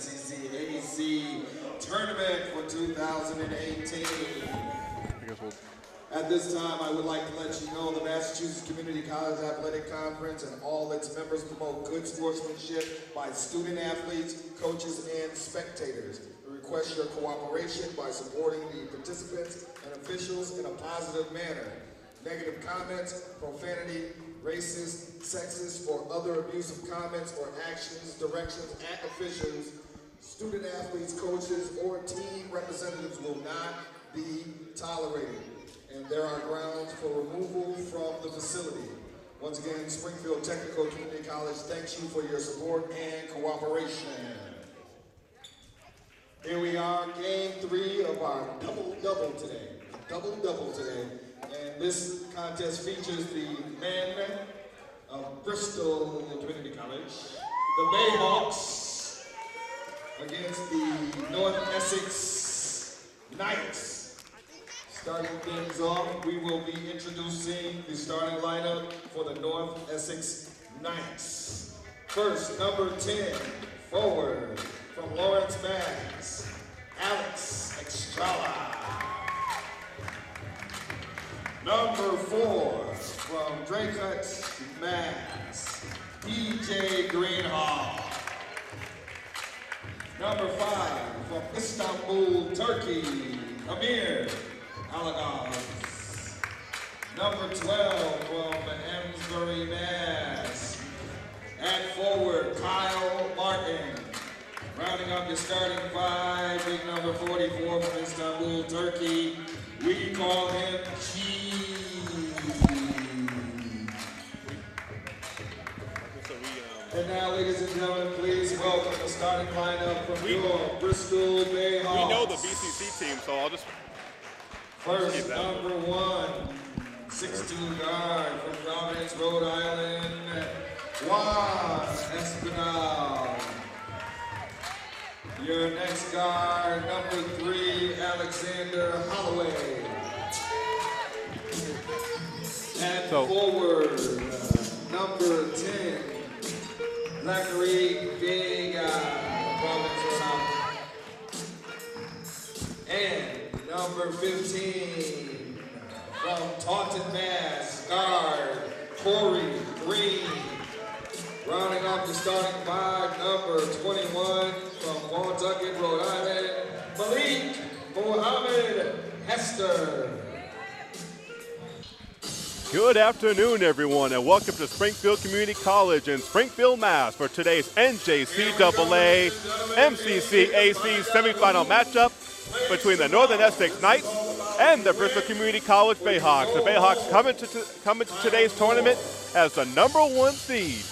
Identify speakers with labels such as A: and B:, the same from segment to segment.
A: MCCAC tournament for 2018. At this time, I would like to let you know the Massachusetts Community College Athletic Conference and all its members promote good sportsmanship by student athletes, coaches, and spectators. We request your cooperation by supporting the participants and officials in a positive manner. Negative comments, profanity, racist, sexist, or other abusive comments or actions, directions at officials, student athletes, coaches, or team representatives will not be tolerated, and there are grounds for removal from the facility. Once again, Springfield Technical Community College thanks you for your support and cooperation. Here we are, game 3 of our double-double today. Double-double today. And this contest features the men of Bristol Community College, the Bayhawks, against the North Essex Knights. Starting things off, we will be introducing the starting lineup for the North Essex Knights. First, number 10, forward from Lawrence, Mass, Alex Estrella. Number 4, from Draycott, Mass, DJ Greenhall. Number 5, from Istanbul, Turkey, Amir Alagaz. Number 12, from Amesbury, Mass, at forward, Kyle Martin. Rounding up your starting 5, big number 44 from Istanbul, Turkey. We call him Cheese. And now, ladies and gentlemen, please welcome the starting lineup from your Bristol Bayhawks.
B: We know the BCC team, so I'll just...
A: First, number 1, 6'2" guard from Providence, Rhode Island, Juan Espinal. Your next guard, number 3, Alexander Holloway. And forward, number 10, Zachary Vega, Providence, Rhode Island. And number 15, from Taunton, Mass, guard Corey Green. Rounding off the starting 5, number 21, from Pawtucket, Rhode Island, Malik Mohammed Hester.
B: Good afternoon, everyone, and welcome to Springfield Community College in Springfield, Mass. for today's NJCAA MCCAC semifinal matchup between the Northern Essex Knights and the Bristol Community College Bayhawks. The Bayhawks come into today's tournament as the number 1 seed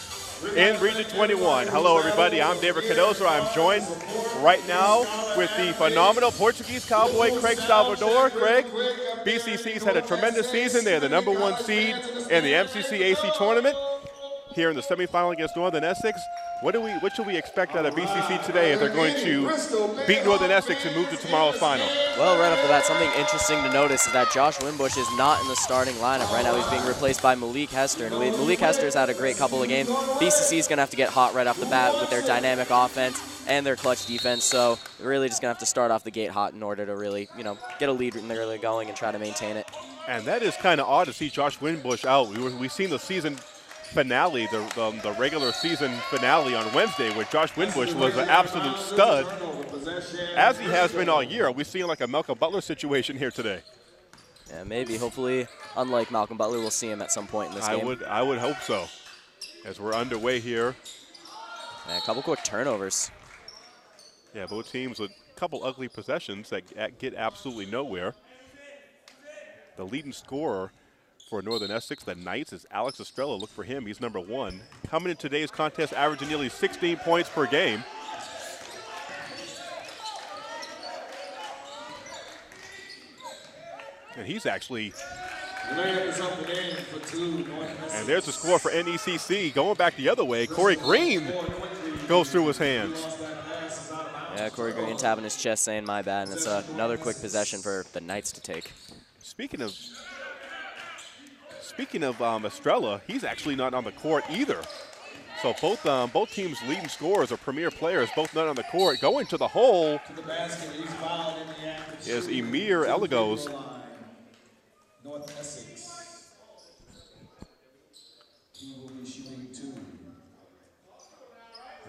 B: in Region 21. Hello, everybody. I'm David Cardozo. I'm joined right now with the phenomenal Portuguese cowboy, Craig Salvador. Craig, BCC's had a tremendous season. They're the number 1 seed in the MCCAC tournament here in the semifinal against Northern Essex. What should we expect out of BCC today if they're going to beat Northern Essex and move to tomorrow's final?
C: Well, right off the bat, something interesting to notice is that Josh Winbush is not in the starting lineup. Right now he's being replaced by Malik Hester. And Malik Hester's had a great couple of games. BCC is going to have to get hot right off the bat with their dynamic offense and their clutch defense. So they're really just going to have to start off the gate hot in order to really, get a lead early going and try to maintain it.
B: And that is kind of odd to see Josh Winbush out. We've seen the season finale, the regular season finale on Wednesday, where Josh Winbush was an absolute stud, as he has been all year. Are we seeing like a Malcolm Butler situation here today?
C: Yeah, maybe. Hopefully, unlike Malcolm Butler, we'll see him at some point in this game.
B: I would hope so, as we're underway here.
C: And a couple quick turnovers.
B: Yeah, both teams with a couple ugly possessions that get absolutely nowhere. The leading scorer for Northern Essex, the Knights, is Alex Estrella. Look for him. He's number 1. Coming in today's contest, averaging nearly 16 points per game. And he's actually... And there's the score for NECC. Going back the other way, Corey Green goes through his hands.
C: Yeah, Corey Green tapping his chest saying, my bad. And it's another quick possession for the Knights to take.
B: Speaking of Estrella, he's actually not on the court either. So both teams' leading scorers are premier players, both not on the court. Going to the hole is Emir Eligos.
A: North Essex. He will be shooting 2.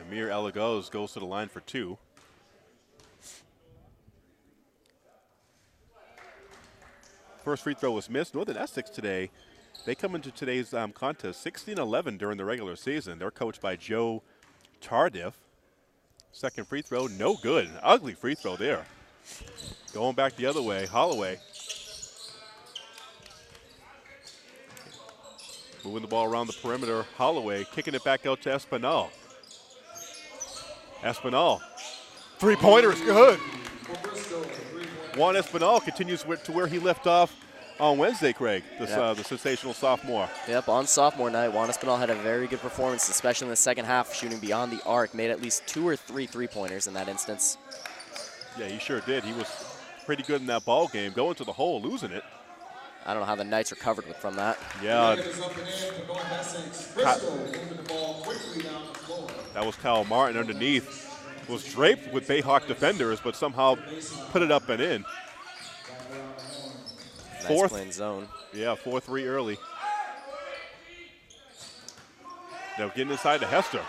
B: Emir Eligos goes to the line for 2. First free throw was missed. Northern Essex today, they come into today's contest 16-11 during the regular season. They're coached by Joe Tardif. Second free throw, no good. An ugly free throw there. Going back the other way, Holloway. Moving the ball around the perimeter, Holloway kicking it back out to Espinal. Espinal, three-pointers, good. Juan Espinal continues to where he left off on Wednesday, Craig, the sensational sophomore.
C: Yep, on sophomore night, Juan Espinal had a very good performance, especially in the second half, shooting beyond the arc, made at least 2 or 3 three-pointers in that instance.
B: Yeah, he sure did. He was pretty good in that ball game, going to the hole, losing it.
C: I don't know how the Knights recovered from that.
B: Yeah. That was Kyle Martin underneath. Was draped with Bayhawk defenders, but somehow put it up and in.
C: Nice playing zone.
B: Yeah, 4-3 early. Now getting inside to Hester.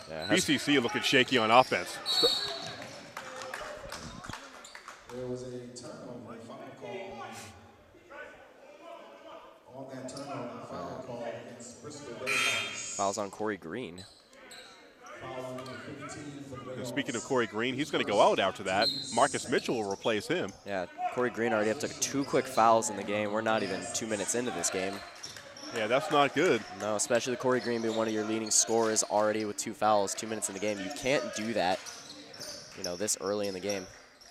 C: Yeah,
B: BCC looking shaky on offense.
A: There was a turnover foul call on that turnover foul call against Bristol Bayhawks.
C: Fouls on Corey Green.
B: And speaking of Corey Green, he's going to go out after that. Marcus Mitchell will replace him.
C: Yeah, Corey Green already up to 2 quick fouls in the game. We're not even 2 minutes into this game.
B: Yeah, that's not good.
C: No, especially Corey Green being one of your leading scorers already with 2 fouls, 2 minutes in the game. You can't do that, you know, this early in the game.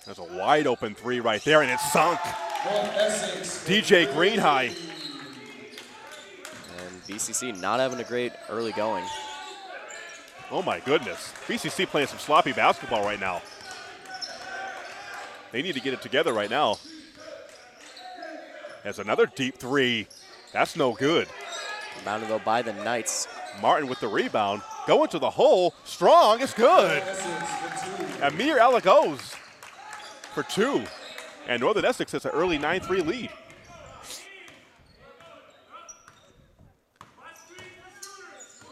B: There's a wide open 3 right there, and it's sunk. DJ Greenhigh.
C: And BCC not having a great early going.
B: Oh my goodness. BCC playing some sloppy basketball right now. They need to get it together right now. There's another deep 3. That's no good.
C: Rebounded though by the Knights.
B: Martin with the rebound. Going to the hole. Strong. It's good. Emir Eligos for 2. And Northern Essex has an early 9-3 lead.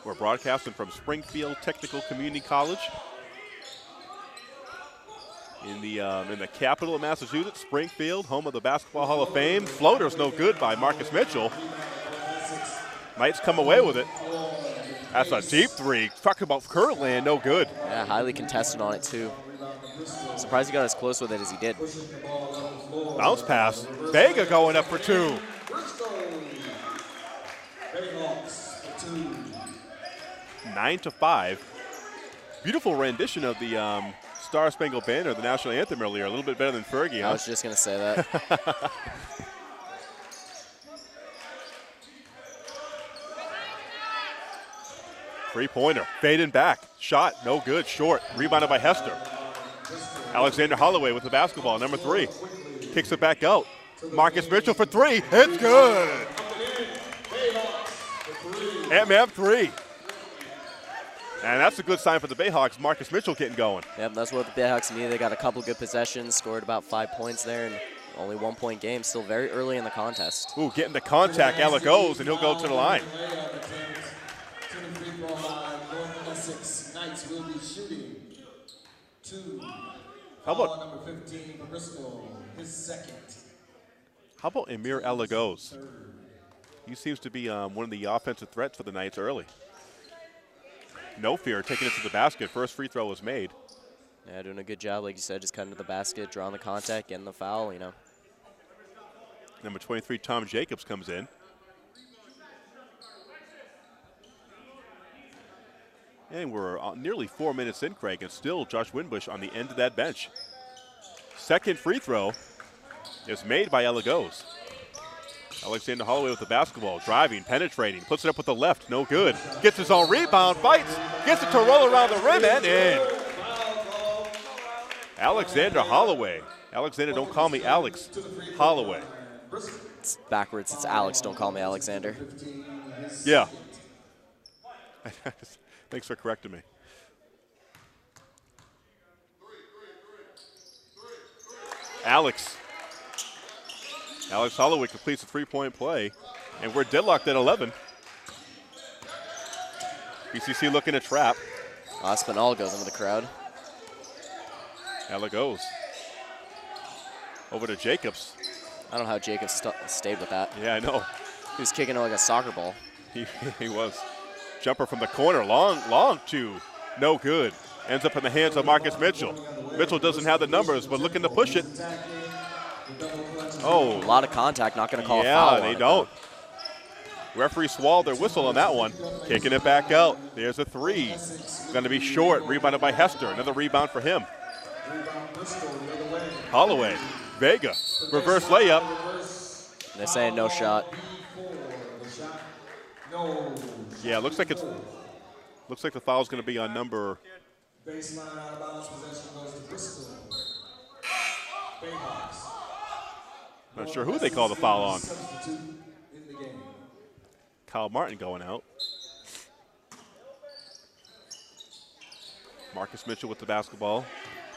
B: We're broadcasting from Springfield Technical Community College in the capital of Massachusetts, Springfield, home of the Basketball Hall of Fame. Floater's no good by Marcus Mitchell. Knights come away with it. That's a deep 3. Talking about Kirtland, no good.
C: Yeah, highly contested on it too. Surprised he got as close with it as he did.
B: Bounce pass. Vega going up for 2. 9-5. Beautiful rendition of the Star Spangled Banner, the national anthem earlier. A little bit better than Fergie, huh?
C: I was just going to say that.
B: Three-pointer. Fading back. Shot. No good. Short. Rebounded by Hester. Alexander Holloway with the basketball. Number 3. Kicks it back out. Marcus Mitchell for 3. It's good. MM3. And that's a good sign for the Bayhawks. Marcus Mitchell getting going.
C: Yep, that's what the Bayhawks need. They got a couple good possessions, scored about 5 points there, and only 1 point game. Still very early in the contest.
B: Ooh, getting the contact. Alec goes, and he'll go to the line. How about
A: number 15 for Bristol, his second.
B: How about Emir Eligos? He seems to be one of the offensive threats for the Knights early. No fear, taking it to the basket. First free throw was made.
C: Yeah, doing a good job, like you said, just cutting to the basket, drawing the contact, getting the foul, you know.
B: Number 23, Tom Jacobs, comes in. And we're nearly 4 minutes in, Craig, and still Josh Winbush on the end of that bench. Second free throw is made by Eligos. Alexander Holloway with the basketball, driving, penetrating, puts it up with the left, no good. Gets his own rebound, fights, gets it to roll around the rim and in. Alexander Holloway. Alexander, don't call me Alex. Holloway.
C: It's backwards, it's Alex, don't call me Alexander.
A: his
B: Yeah.
A: second.
B: Thanks for correcting me. Alex Holloway completes a three-point play, and we're deadlocked at 11. BCC looking to trap.
C: Aspinall goes into the crowd.
B: Ella goes. Over to Jacobs.
C: I don't know how Jacobs stayed with that.
B: Yeah, I know.
C: He was kicking it like a soccer ball.
B: He was. Jumper from the corner, long two, no good. Ends up in the hands of Marcus Mitchell. Mitchell doesn't have the numbers, but looking to push it. Oh.
C: A lot of contact, not going to call a foul.
B: Yeah, they don't. Referee swallowed their whistle on that one. Kicking it back out. There's a three. Going to be short, rebounded by Hester. Another rebound for him. Holloway, Vega, reverse layup.
C: They're saying no shot.
B: Yeah, looks like the foul's going to be on number.
A: Baseline out of bounds possession goes to Bristol. Bayhawks.
B: Not sure who they call the foul on.
A: Substitute in the game.
B: Kyle Martin going out. Marcus Mitchell with the basketball.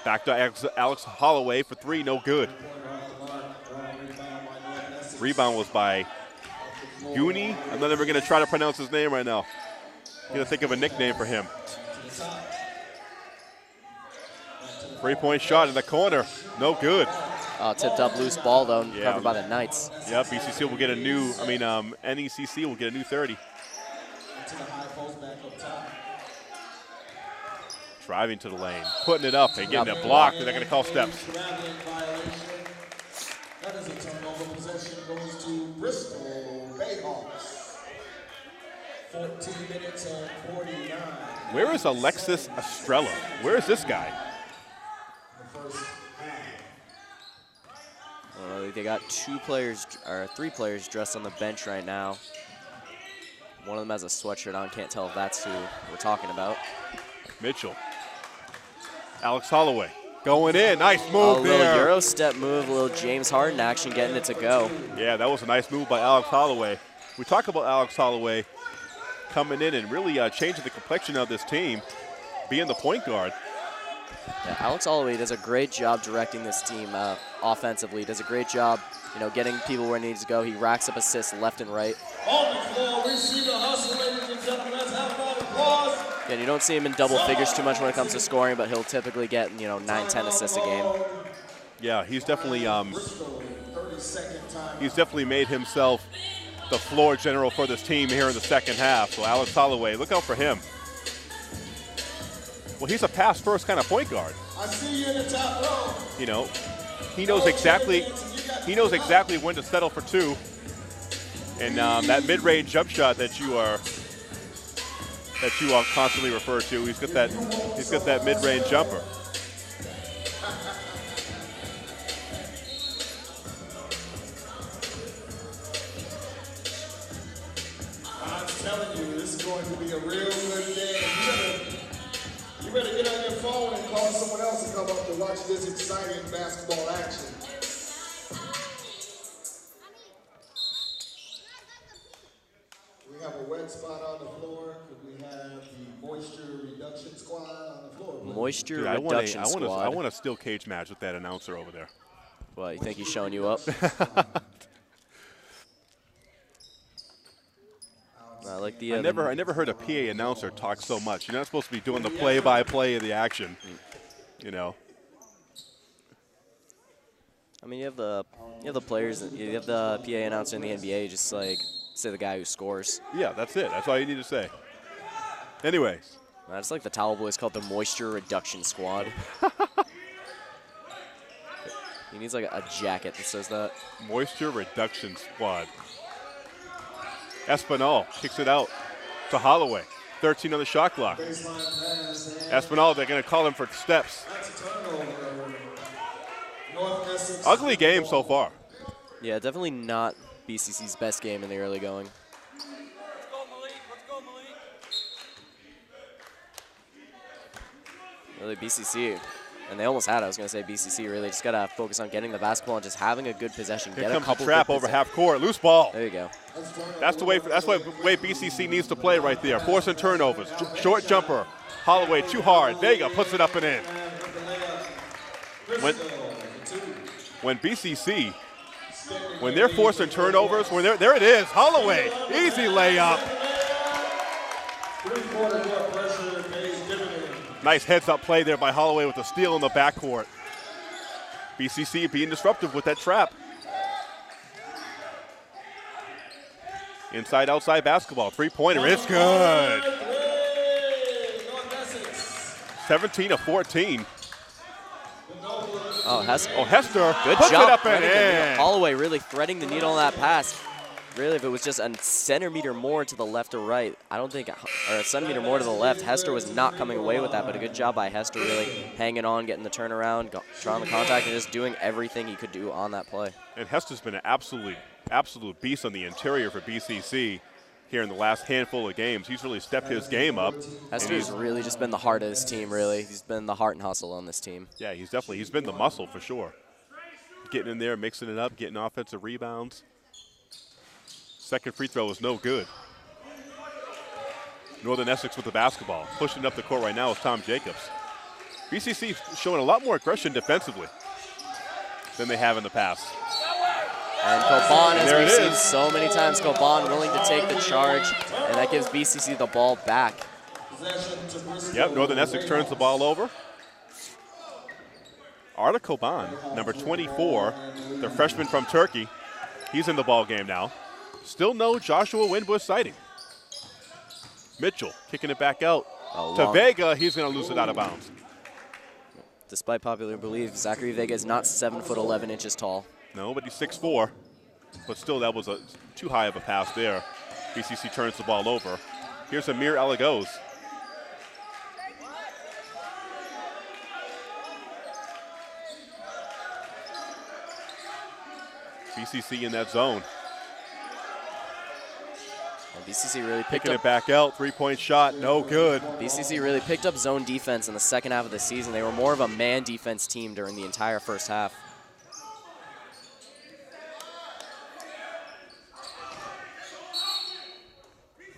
B: Back to Alex Holloway for three, no good. Rebound was by Gooney. I'm not even going to try to pronounce his name right now. I'm going to think of a nickname for him. Three-point shot in the corner, no good.
C: Tipped up loose ball though,
B: Yeah.
C: covered by the Knights.
B: Yeah, BCC will get a new, NECC will get a new 30. Driving to the lane, putting it up and getting it blocked, and they're going to call steps.
A: That is a turnover. Possession goes to Bristol Bayhawks. 14 minutes and 49.
B: Where is Alexis Estrella? Where is this guy?
A: The first half.
C: They got three players dressed on the bench right now. One of them has a sweatshirt on. Can't tell if that's who we're talking about.
B: Mitchell. Alex Holloway going in. Nice move
C: A
B: there.
C: little Euro step move, a little James Harden action, getting it to go.
B: Yeah, that was a nice move by Alex Holloway. We talk about Alex Holloway coming in and really changing the complexion of this team, being the point guard.
C: Yeah, Alex Holloway does a great job directing this team offensively. Does a great job, getting people where it needs to go. He racks up assists left and right.
A: On the floor, we see the hustle, ladies and gentlemen. Let's have a round of applause.
C: And you don't see him in double figures too much when it comes to scoring, but he'll typically get 9-10 assists a game.
B: Yeah, he's definitely made himself the floor general for this team here in the second half. So Alex Holloway, look out for him. Well, he's a pass-first kind of point guard.
A: I see you in the top row.
B: He knows exactly when to settle for two. And that mid-range jump shot that you constantly refer to, he's got that mid-range jumper.
A: I'm telling you, this is going to be a real good game. You better get on your phone and call someone else to come up to watch this exciting basketball action. We have a wet spot on the floor. Could we have the moisture reduction squad on the floor, please?
C: Moisture
B: Dude,
C: reduction squad.
B: I want a steel cage match with that announcer over there.
C: What, you think he's showing you up? I like the.
B: I never heard a PA announcer talk so much. You're not supposed to be doing the play-by-play of the action.
C: I mean, you have the players, you have the PA announcer in the NBA, just like say the guy who scores.
B: Yeah, that's it. That's all you need to say. Anyways.
C: That's like the Towel Boys called the Moisture Reduction Squad. He needs like a jacket that says that.
B: Moisture Reduction Squad. Espinal kicks it out to Holloway. 13 on the shot clock. Espinal, they're going to call him for steps. Ugly game so far.
C: Yeah, definitely not BCC's best game in the early going. Really, BCC And they almost had it. I was going to say BCC really just got to focus on getting the basketball and just having a good possession.
B: Here comes a trap over half court. Loose ball.
C: There you go.
B: That's the way BCC needs to play right there. Forcing turnovers. Short jumper. Holloway too hard. Vega puts it up and in. When BCC, when they're forcing turnovers, there it is. Holloway, easy layup. Nice heads-up play there by Holloway with a steal in the backcourt. BCC being disruptive with that trap. Inside-outside basketball, three-pointer, it's good. 17 of 14.
C: Oh, Hester.
B: Good
C: Puts
B: job.
C: It up and in. Holloway really threading the needle on that pass. Really, if it was just a centimeter more to the left or right, I don't think, or a centimeter more to the left, Hester was not coming away with that, but a good job by Hester really hanging on, getting the turnaround, drawing the contact, and just doing everything he could do on that play.
B: And Hester's been an absolute beast on the interior for BCC here in the last handful of games. He's really stepped his game up.
C: Hester's really just been the heart of this team, really. He's been the heart and hustle on this team.
B: Yeah, he's been the muscle for sure. Getting in there, mixing it up, getting offensive rebounds. Second free throw is no good. Northern Essex with the basketball. Pushing it up the court right now is Tom Jacobs. BCC showing a lot more aggression defensively than they have in the past.
C: And Coban, as we've seen so many times, Coban willing to take the charge, and that gives BCC the ball back.
B: Yep, Northern Essex turns the ball over. Arda Coban, number 24, the freshman from Turkey. He's in the ball game now. Still no Joshua Winbush sighting. Mitchell kicking it back out to Vega. He's going to lose it out of bounds.
C: Despite popular belief, Zachary Vega is not 7'11" tall.
B: No, but he's 6'4". But still, that was too high of a pass there. BCC turns the ball over. Here's Amir Alagoz. BCC in that zone.
C: BCC really
B: picking it back out. Three-point shot, no good.
C: BCC really picked up zone defense in the second half of the season. They were more of a man defense team during the entire first half.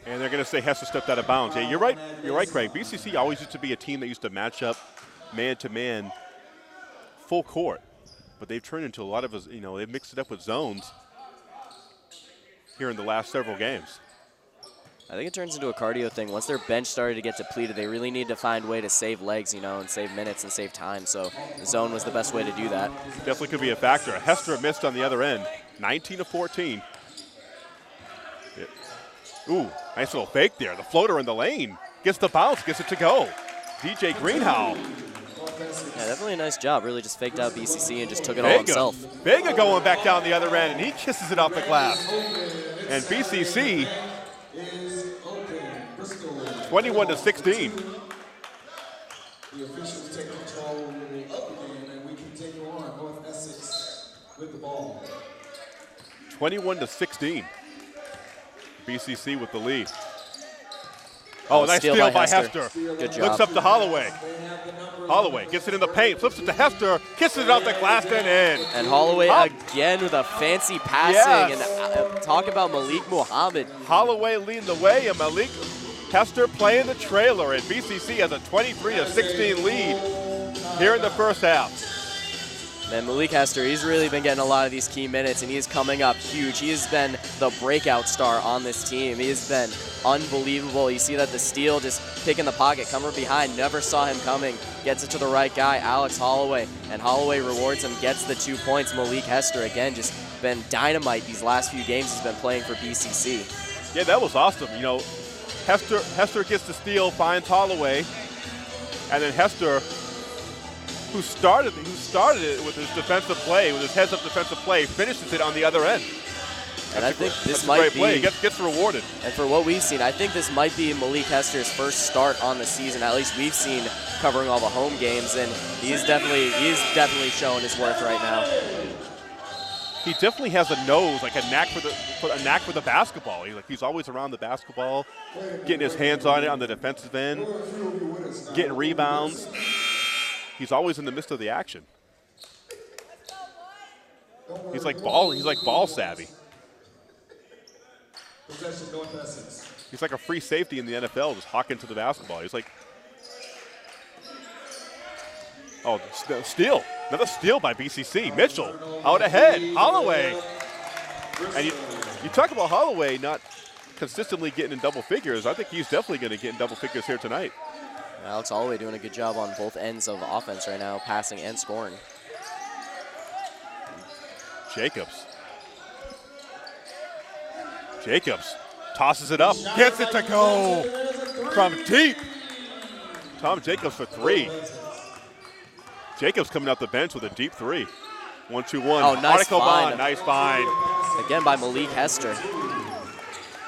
B: And they're going to say Hester stepped out of bounds. Yeah, you're right. You're right, Craig. BCC always used to be a team that used to match up man-to-man full court. But they've turned into a lot of, they've mixed it up with zones here in the last several games.
C: I think it turns into a cardio thing. Once their bench started to get depleted, they really need to find a way to save legs, and save minutes and save time. So the zone was the best way to do that.
B: Definitely could be a factor. Hester missed on the other end, 19 of 14. Ooh, nice little fake there. The floater in the lane. Gets the bounce, gets it to go. DJ Greenhow.
C: Yeah, definitely a nice job. Really just faked out BCC and just took it all himself.
B: Vega going back down the other end, and he kisses it off the glass. And BCC, 21-16.
A: The officials take control of the game, and we continue on. North Essex with the ball.
B: 21-16. BCC with the lead. Oh, nice steal by Hester.
C: Good job.
B: Looks up to Holloway. Holloway gets it in the paint, flips it to Hester, kisses it off the glass and in.
C: And Holloway again with a fancy passing. And talk about Malik Muhammad.
B: Holloway leading the way, and Malik Hester playing the trailer. And BCC has a 23-16 lead here in the first half.
C: Man, Malik Hester, he's really been getting a lot of these key minutes, and he's coming up huge. He has been the breakout star on this team. He has been unbelievable. You see that the steal, just picking the pocket, coming behind, never saw him coming, gets it to the right guy, Alex Holloway, and Holloway rewards him, gets the 2 points. Malik Hester, again, just been dynamite these last few games he's been playing for BCC.
B: Yeah, that was awesome. Hester gets the steal, finds Holloway, and then Hester, who started it with his defensive play, with his heads-up defensive play, finishes it on the other end.
C: And I think this might be,
B: play. Gets rewarded. And
C: for what we've seen, I think this might be Malik Hester's first start on the season. At least we've seen covering all the home games, and he's definitely showing his worth right now.
B: He definitely has a nose, like a knack for the basketball. He's always around the basketball, getting his hands on it on the defensive end, getting rebounds. He's always in the midst of the action. He's like ball savvy.
A: Possession, North Essex.
B: He's like a free safety in the NFL, just hawking to the basketball. He's like, oh, steal. Another steal by BCC. Mitchell out ahead. Holloway. And you talk about Holloway not consistently getting in double figures. I think he's definitely going to get in double figures here tonight.
C: Alex Holloway doing a good job on both ends of offense right now, passing and scoring.
B: Jacobs tosses it up, gets it to go from deep. Tom Jacobs for 3. Jacobs coming off the bench with a deep 3. 1-2-1.
C: Oh, nice find.
B: Nice find.
C: Again by Malik Hester.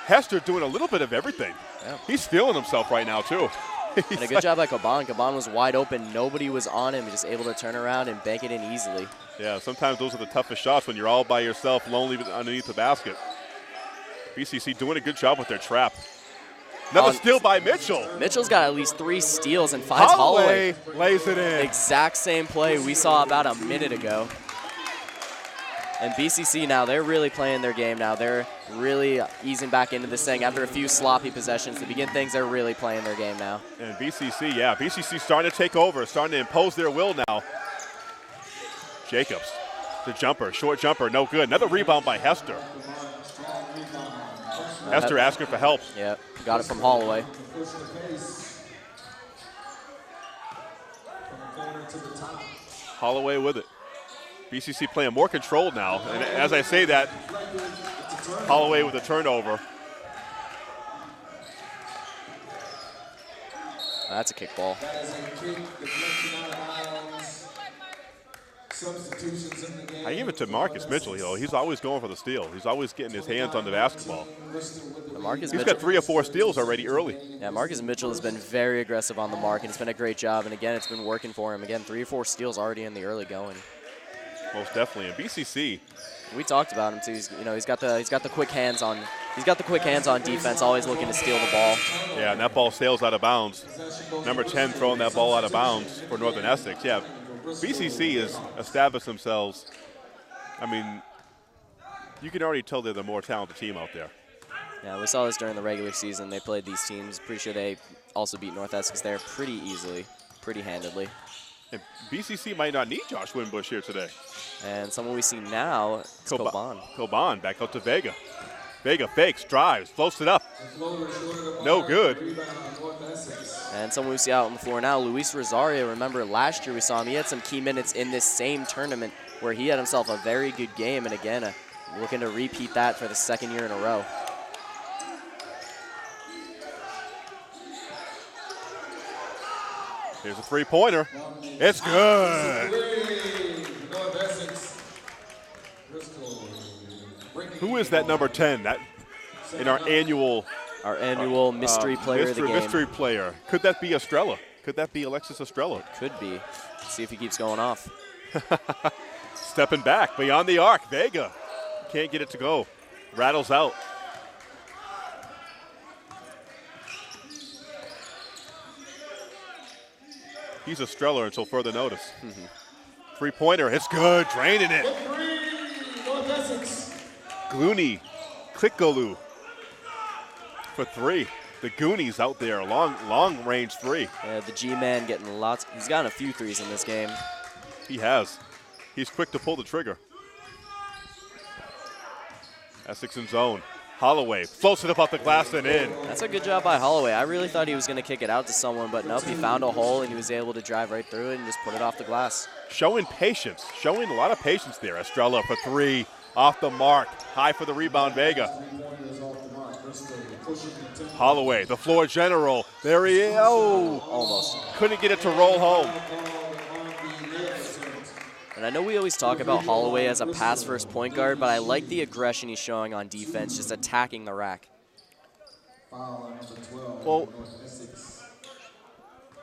B: Hester doing a little bit of everything.
C: Yeah.
B: He's feeling himself right now, too.
C: And a good job by Caban. Caban was wide open. Nobody was on him. Just able to turn around and bank it in easily.
B: Yeah, sometimes those are the toughest shots when you're all by yourself, lonely underneath the basket. BCC doing a good job with their trap. Another steal by Mitchell.
C: Mitchell's got at least 3 steals and finds Holloway.
B: Lays it in.
C: Exact same play we saw about a minute ago. And BCC now, they're really playing their game now. They're really easing back into this thing. After a few sloppy possessions to begin things, they're really playing their game now.
B: And BCC starting to take over, starting to impose their will now. Jacobs, the jumper, short jumper, no good. Another rebound by Hester. Hester asking for help.
C: Yep, got it from Holloway.
B: Holloway with it. BCC playing more controlled now. And as I say that, Holloway with a turnover.
C: That's a kickball.
B: I give it to Marcus Mitchell. He's always going for the steal. He's always getting his hands on the basketball. He's got 3 or 4 steals already early.
C: Yeah, Marcus Mitchell has been very aggressive on the mark, and it's been a great job. And again, it's been working for him. Again, 3 or 4 steals already in the early going.
B: Most definitely. And BCC,
C: we talked about him too. He's got the quick hands on. He's got the quick hands on defense. Always looking to steal the ball.
B: Yeah, and that ball sails out of bounds. Number 10 throwing that ball out of bounds for Northern Essex. Yeah, BCC has established themselves. I mean, you can already tell they're the more talented team out there.
C: Yeah, we saw this during the regular season. They played these teams. Pretty sure they also beat North Essex there pretty easily, pretty handedly.
B: And BCC might not need Josh Winbush here today.
C: And someone we see now is Coban.
B: Coban back out to Vega. Vega fakes, drives, floats it up. No good.
C: And someone we see out on the floor now, Luis Rosario. Remember last year we saw him. He had some key minutes in this same tournament where he had himself a very good game. And again, looking to repeat that for the 2nd year in a row.
B: Here's a 3-pointer. It's good. Who is that number 10? That in our annual
C: mystery player of the game.
B: Mystery player. Could that be Estrella? Could that be Alexis Estrella?
C: Could be. Let's see if he keeps going off.
B: Stepping back beyond the arc. Vega can't get it to go. Rattles out. He's Estrella until further notice. 3-pointer, it's good, draining it. Glooney, Klikgolu for 3. The Goonies out there, long range 3.
C: Yeah, the G-man getting lots. He's gotten a few 3s in this game.
B: He has. He's quick to pull the trigger. Essex in zone. Holloway floats it up off the glass and in.
C: That's a good job by Holloway. I really thought he was going to kick it out to someone, but nope, he found a hole and he was able to drive right through it and just put it off the glass.
B: Showing patience, showing a lot of patience there. Estrella for 3, off the mark. High for the rebound, Vega. Holloway, the floor general. There he is. Oh,
C: almost.
B: Couldn't get it to roll home.
C: And I know we always talk about Holloway as a pass-first point guard, but I like the aggression he's showing on defense, just attacking the rack.
B: Well,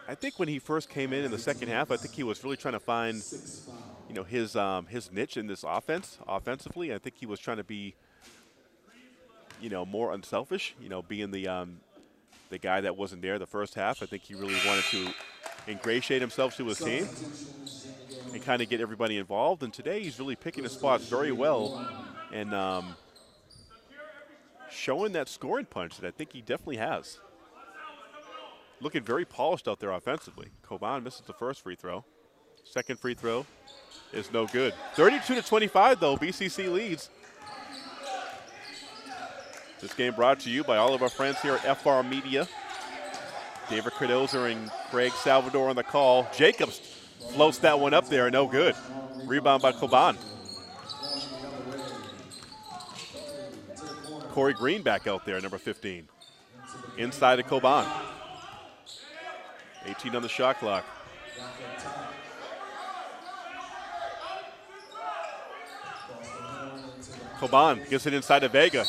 B: I think when he first came in the second half, I think he was really trying to find, his niche in this offense. Offensively, I think he was trying to be, more unselfish. Being the guy that wasn't there the first half. I think he really wanted to ingratiate himself to his team and kind of get everybody involved. And today he's really picking his spots very well and showing that scoring punch that I think he definitely has. Looking very polished out there offensively. Coban misses the first free throw. Second free throw is no good. 32-25 though, BCC leads. This game brought to you by all of our friends here at FR Media. David Cardoza and Craig Salvador on the call. Jacobs floats that one up there, no good. Rebound by Coban. Corey Green back out there, number 15. Inside to Coban. 18 on the shot clock. Coban gets it inside to Vega.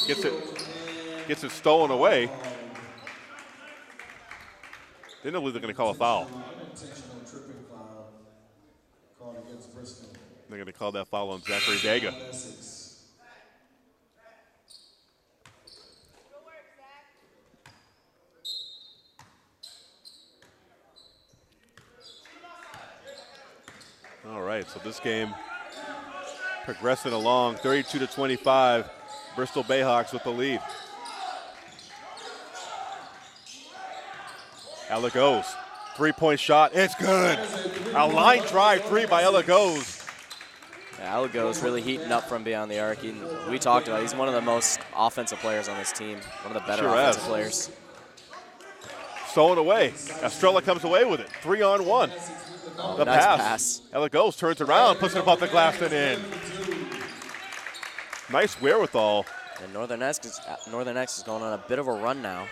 B: Gets it stolen away. They don't believe they're going to call a foul. They're going to call that foul on Zachary Vega. All right, so this game progressing along, 32-25. Bristol Bayhawks with the lead. Alagos, three-point shot, it's good. A line drive three by Alagos.
C: Yeah, Alagos really heating up from beyond the arc. We talked about it. He's one of the most offensive players on this team, one of the better offensive players.
B: Stolen away. Estrella comes away with it. 3-on-1. The
C: nice
B: pass. Alagos turns around, puts it above the glass and in. Nice wherewithal.
C: And Northern NECC is going on a bit of a run now.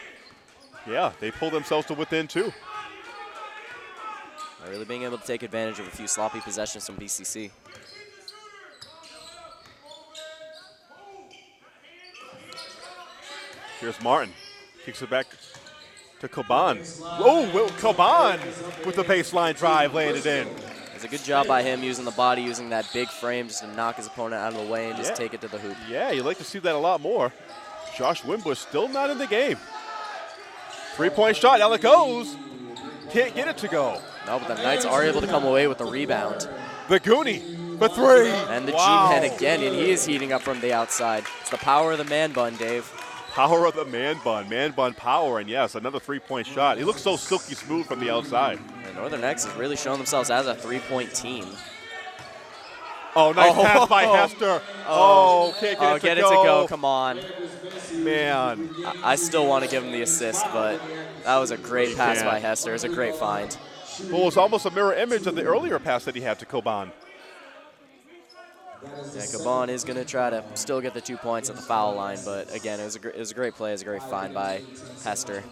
B: Yeah, they pulled themselves to within two.
C: They're really being able to take advantage of a few sloppy possessions from BCC.
B: Here's Martin. Kicks it back to Coban. Oh, Coban with the baseline drive, laying it in.
C: It's a good job by him using the body, using that big frame just to knock his opponent out of the way and just take it to the hoop.
B: Yeah, you'd like to see that a lot more. Josh Wimbush still not in the game. Three-point shot, Alagos can't get it to go.
C: No, but the Knights are able to come away with the rebound.
B: The Goonie for three.
C: And the G-Man again, and he is heating up from the outside. It's the power of the man bun, Dave.
B: Power of the man bun power, and yes, another three-point shot. He looks so silky smooth from the outside.
C: And Northern NECC has really shown themselves as a three-point team.
B: Oh, nice pass by Hester. Can't get it to go.
C: Come on.
B: Man.
C: I still want to give him the assist, but that was a great pass by Hester. It was a great find.
B: Well, it was almost a mirror image of the earlier pass that he had to Coban.
C: Yeah, Coban is going to try to still get the 2 points at the foul line, but again, it was a great play. It was a great find by Hester.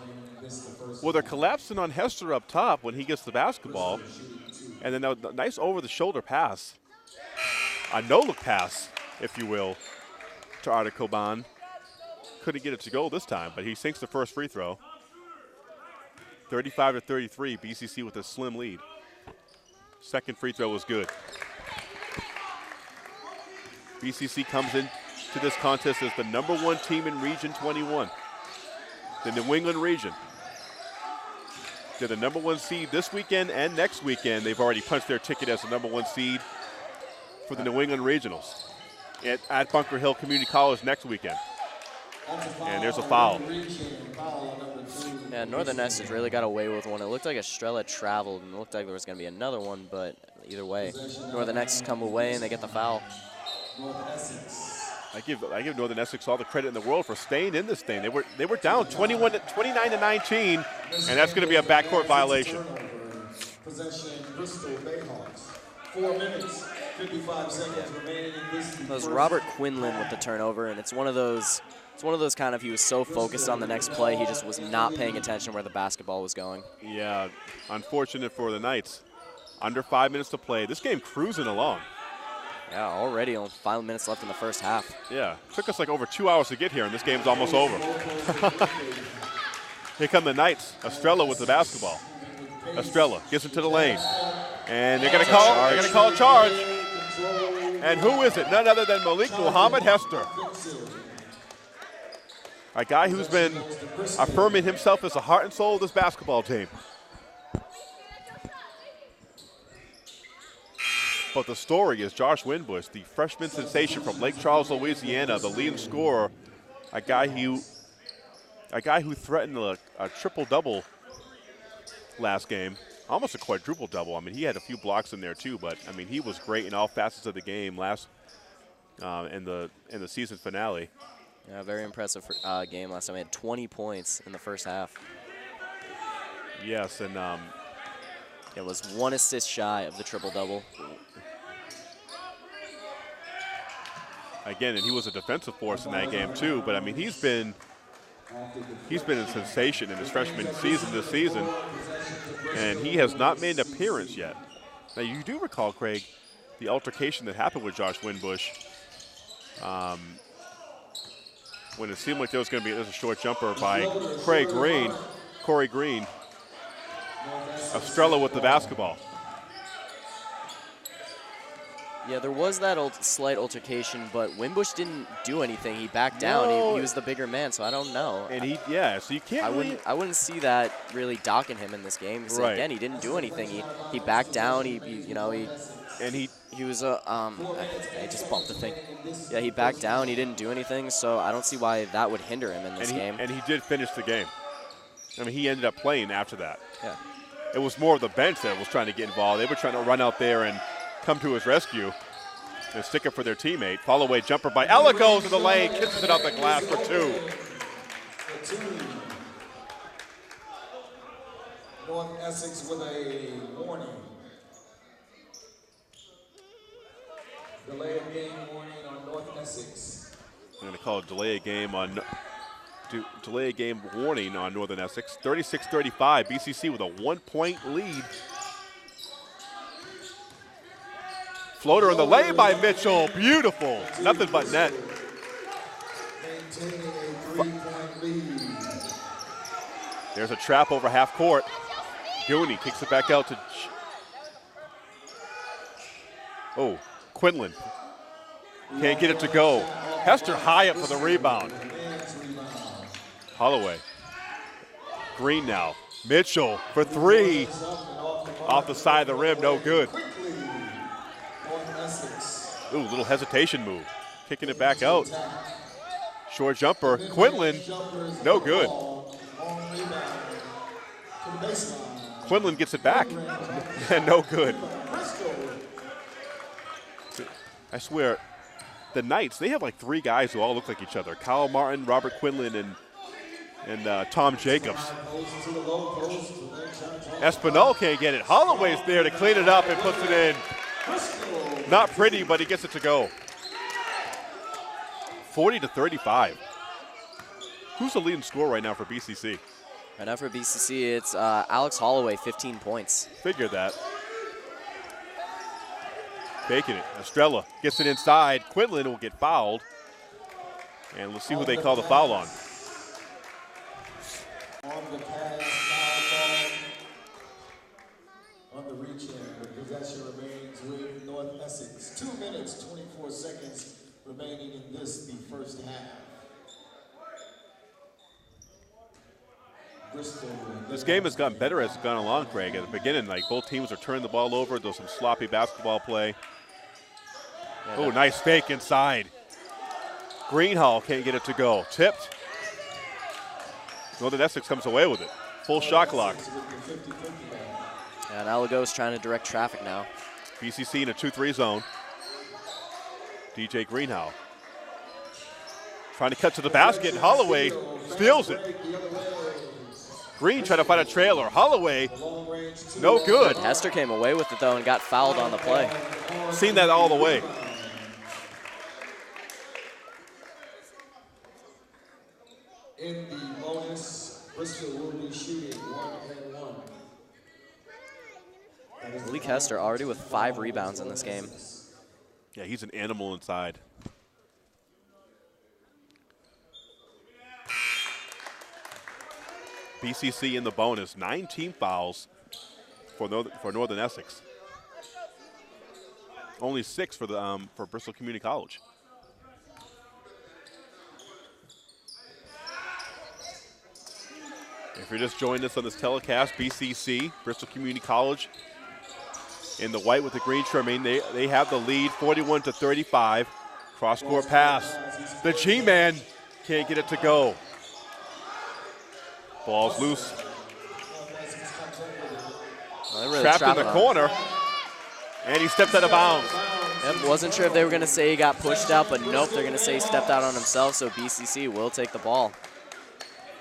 B: Well, they're collapsing on Hester up top when he gets the basketball, and then a nice over-the-shoulder pass. A no-look pass, if you will, to Arda Coban. Couldn't get it to go this time, but he sinks the first free throw. 35-33, BCC with a slim lead. Second free throw was good. BCC comes into this contest as the #1 team in Region 21, the New England region. They're the #1 seed this weekend and next weekend. They've already punched their ticket as the #1 seed for the New England Regionals at Bunker Hill Community College next weekend. And there's a foul.
C: Yeah, Northern NECC has really got away with one. It looked like Estrella traveled, and it looked like there was going to be another one, but either way, Northern NECC come away and they get the foul.
B: I give Northern Essex all the credit in the world for staying in this thing. They were down 29-19, and that's going to be a backcourt violation.
A: Possession, Bristol Bayhawks. 4 minutes, 55 seconds remaining in this.
C: That was Robert Quinlan with the turnover, and it's one of those kind of, he was so focused on the next play, he just was not paying attention where the basketball was going.
B: Yeah, unfortunate for the Knights. Under 5 minutes to play. This game cruising along.
C: Yeah, already only 5 minutes left in the first half.
B: Yeah, took us like over 2 hours to get here, and this game's almost over. Here come the Knights. Estrella with the basketball. Estrella gets into the lane, and they're going to call a charge. And who is it? None other than Malik Muhammad Hester, a guy who's been affirming himself as the heart and soul of this basketball team. But the story is Josh Winbush, the freshman sensation from Lake Charles, Louisiana, the leading scorer, a guy who threatened a triple-double last game, almost a quadruple-double. I mean, he had a few blocks in there too, but I mean, he was great in all facets of the game last in the season finale.
C: Yeah, very impressive game last time. He had 20 points in the first half.
B: Yes, and
C: it was 1 assist shy of the triple-double.
B: Again, and he was a defensive force in that game too. But I mean, he's been a sensation in his freshman season this season, and he has not made an appearance yet. Now, you do recall, Craig, the altercation that happened with Josh Winbush when it seemed like there was going to be a short jumper by Corey Green. Estrella with the basketball.
C: Yeah, there was that slight altercation, but Winbush didn't do anything. He backed down. He was the bigger man, so I don't know.
B: And so you can't.
C: I wouldn't see that really docking him in this game. Because again, he didn't do anything. He backed down. He was I just bumped the thing. Yeah, he backed down. He didn't do anything, so I don't see why that would hinder him in this game.
B: And he did finish the game. I mean, he ended up playing after that.
C: Yeah.
B: It was more of the bench that was trying to get involved. They were trying to run out there and come to his rescue and stick it for their teammate. Follow-away jumper by Ella goes to the lane, kisses it out the glass for 2.
A: North Essex with a warning. Delay of game warning on North Essex.
B: I'm going to call it delay of game warning on Northern Essex. 36-35, BCC with a 1-point lead. Floater in the lane by Mitchell, beautiful, nothing but net.
A: Maintaining a 3-point lead.
B: There's a trap over half court. Gooney kicks it back out to, Quinlan. Can't get it to go. Hester high up for the rebound. Holloway. Green now. Mitchell for 3. Off the side of the rim, no good. Ooh, little hesitation move. Kicking it back out. Short jumper. Quinlan, no good. Quinlan gets it back. And no good. I swear, the Knights, they have like 3 guys who all look like each other. Kyle Martin, Robert Quinlan, and Tom Jacobs. Espinal can't get it. Holloway's there to clean it up and puts it in. Not pretty, but he gets it to go. 40-35. Who's the leading scorer right now for BCC?
C: Right now for BCC, it's Alex Holloway, 15 points.
B: Figured that. Faking it. Estrella gets it inside. Quinlan will get fouled. And let's see who they call the foul on.
A: On the pass, foul ball. On the reach in, the possession remains with North Essex. 2 minutes, 24 seconds remaining in the first half. Bristol.
B: This game has gotten better as it's gone along, Craig. At the beginning, like both teams are turning the ball over. There's some sloppy basketball play. Oh, nice fake inside. Greenhall can't get it to go. Tipped. Northern Essex comes away with it. Full shot clock.
C: And Alago's trying to direct traffic now.
B: BCC in a 2-3 zone. DJ Greenhow trying to cut to the basket, and Holloway steals it. Green trying to find a trailer. Holloway, no good.
C: Hester came away with it, though, and got fouled on the play.
B: Seen that all the way.
A: In the bonus, Bristol will be shooting 1-1.
C: Malik Hester already with 5 rebounds in this game.
B: Yeah, he's an animal inside. BCC in the bonus, 9 team fouls for Northern Essex. Only 6 for Bristol Community College. If you're just joining us on this telecast, BCC, Bristol Community College, in the white with the green trimming. They have the lead 41-35. Cross-court pass. The G-man can't get it to go. Ball's loose.
C: Well, really
B: trapped in the corner, and he stepped out of bounds.
C: Yep, wasn't sure if they were going to say he got pushed out, but nope, they're going to say he stepped out on himself, so BCC will take the ball.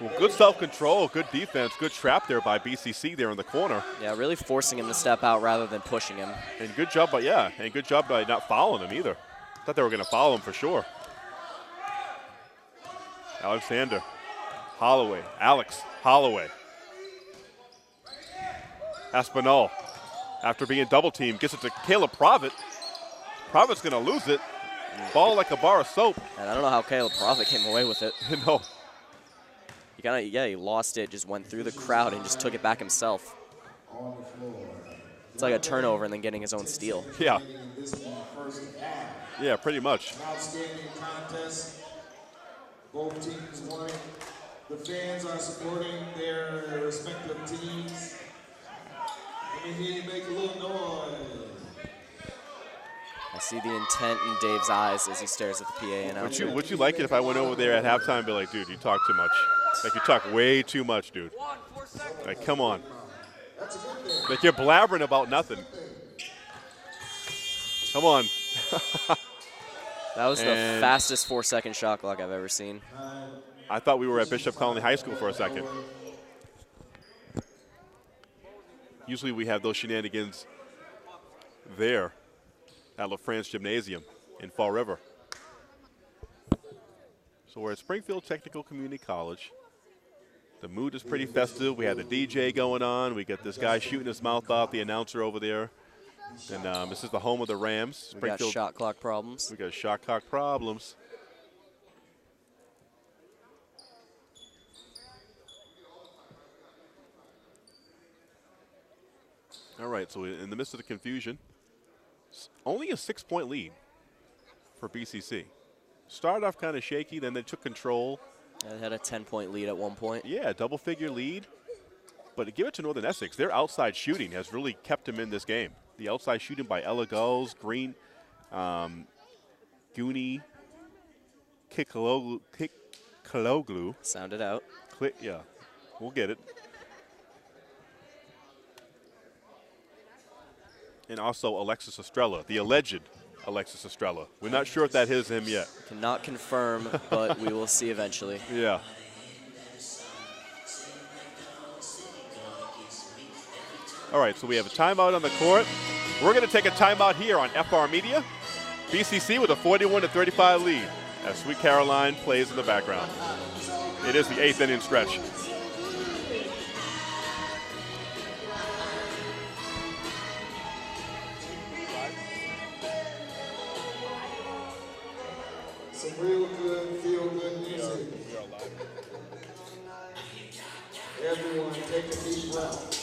B: Well, good self-control, good defense, good trap there by BCC there in the corner.
C: Yeah, really forcing him to step out rather than pushing him.
B: And good job by not fouling him either. Thought they were going to foul him for sure. Alexander, Alex Holloway. Aspinall, after being double-teamed, gets it to Caleb Provitt. Provitt's going to lose it. Ball like a bar of soap.
C: And I don't know how Caleb Provitt came away with it.
B: No.
C: He lost it, just went through the crowd and just took it back himself. It's like a turnover and then getting his own steal.
B: Yeah. Yeah, pretty much.
A: Outstanding contest. Both teams won. The fans are supporting their respective teams. Let me hear you make a little noise.
C: I see the intent in Dave's eyes as he stares at the PA announcer.
B: Would you like it if I went over there at halftime and be like, dude, you talk too much? Like, you talk way too much, dude. Like, come on. Like, you're blabbering about nothing. Come on.
C: That was the fastest 4-second shot clock I've ever seen.
B: I thought we were at Bishop Colony High School for a second. Usually we have those shenanigans there at LaFrance Gymnasium in Fall River. So we're at Springfield Technical Community College. The mood is pretty festive. We have the DJ going on. We got this guy shooting his mouth off, the announcer over there. And this is the home of the Rams.
C: We got shot clock problems.
B: We got shot clock problems. All right, so in the midst of the confusion, only a 6-point lead for BCC. Started off kind of shaky, then they took control.
C: They had a 10-point lead at one point.
B: Yeah, double-figure lead. But to give it to Northern Essex, their outside shooting has really kept them in this game. The outside shooting by Ella Gulls, Green, Goonie, Kikaloglu.
C: Sound it out.
B: Yeah, we'll get it. And also Alexis Estrella, the alleged Alexis Estrella. We're not sure if that is him yet.
C: Cannot confirm, but we will see eventually.
B: Yeah. All right, so we have a timeout on the court. We're going to take a timeout here on FR Media. BCC with a 41-35 lead as Sweet Caroline plays in the background. It is the 8th inning stretch.
A: Some real good, feel-good music. Everyone, take a deep breath.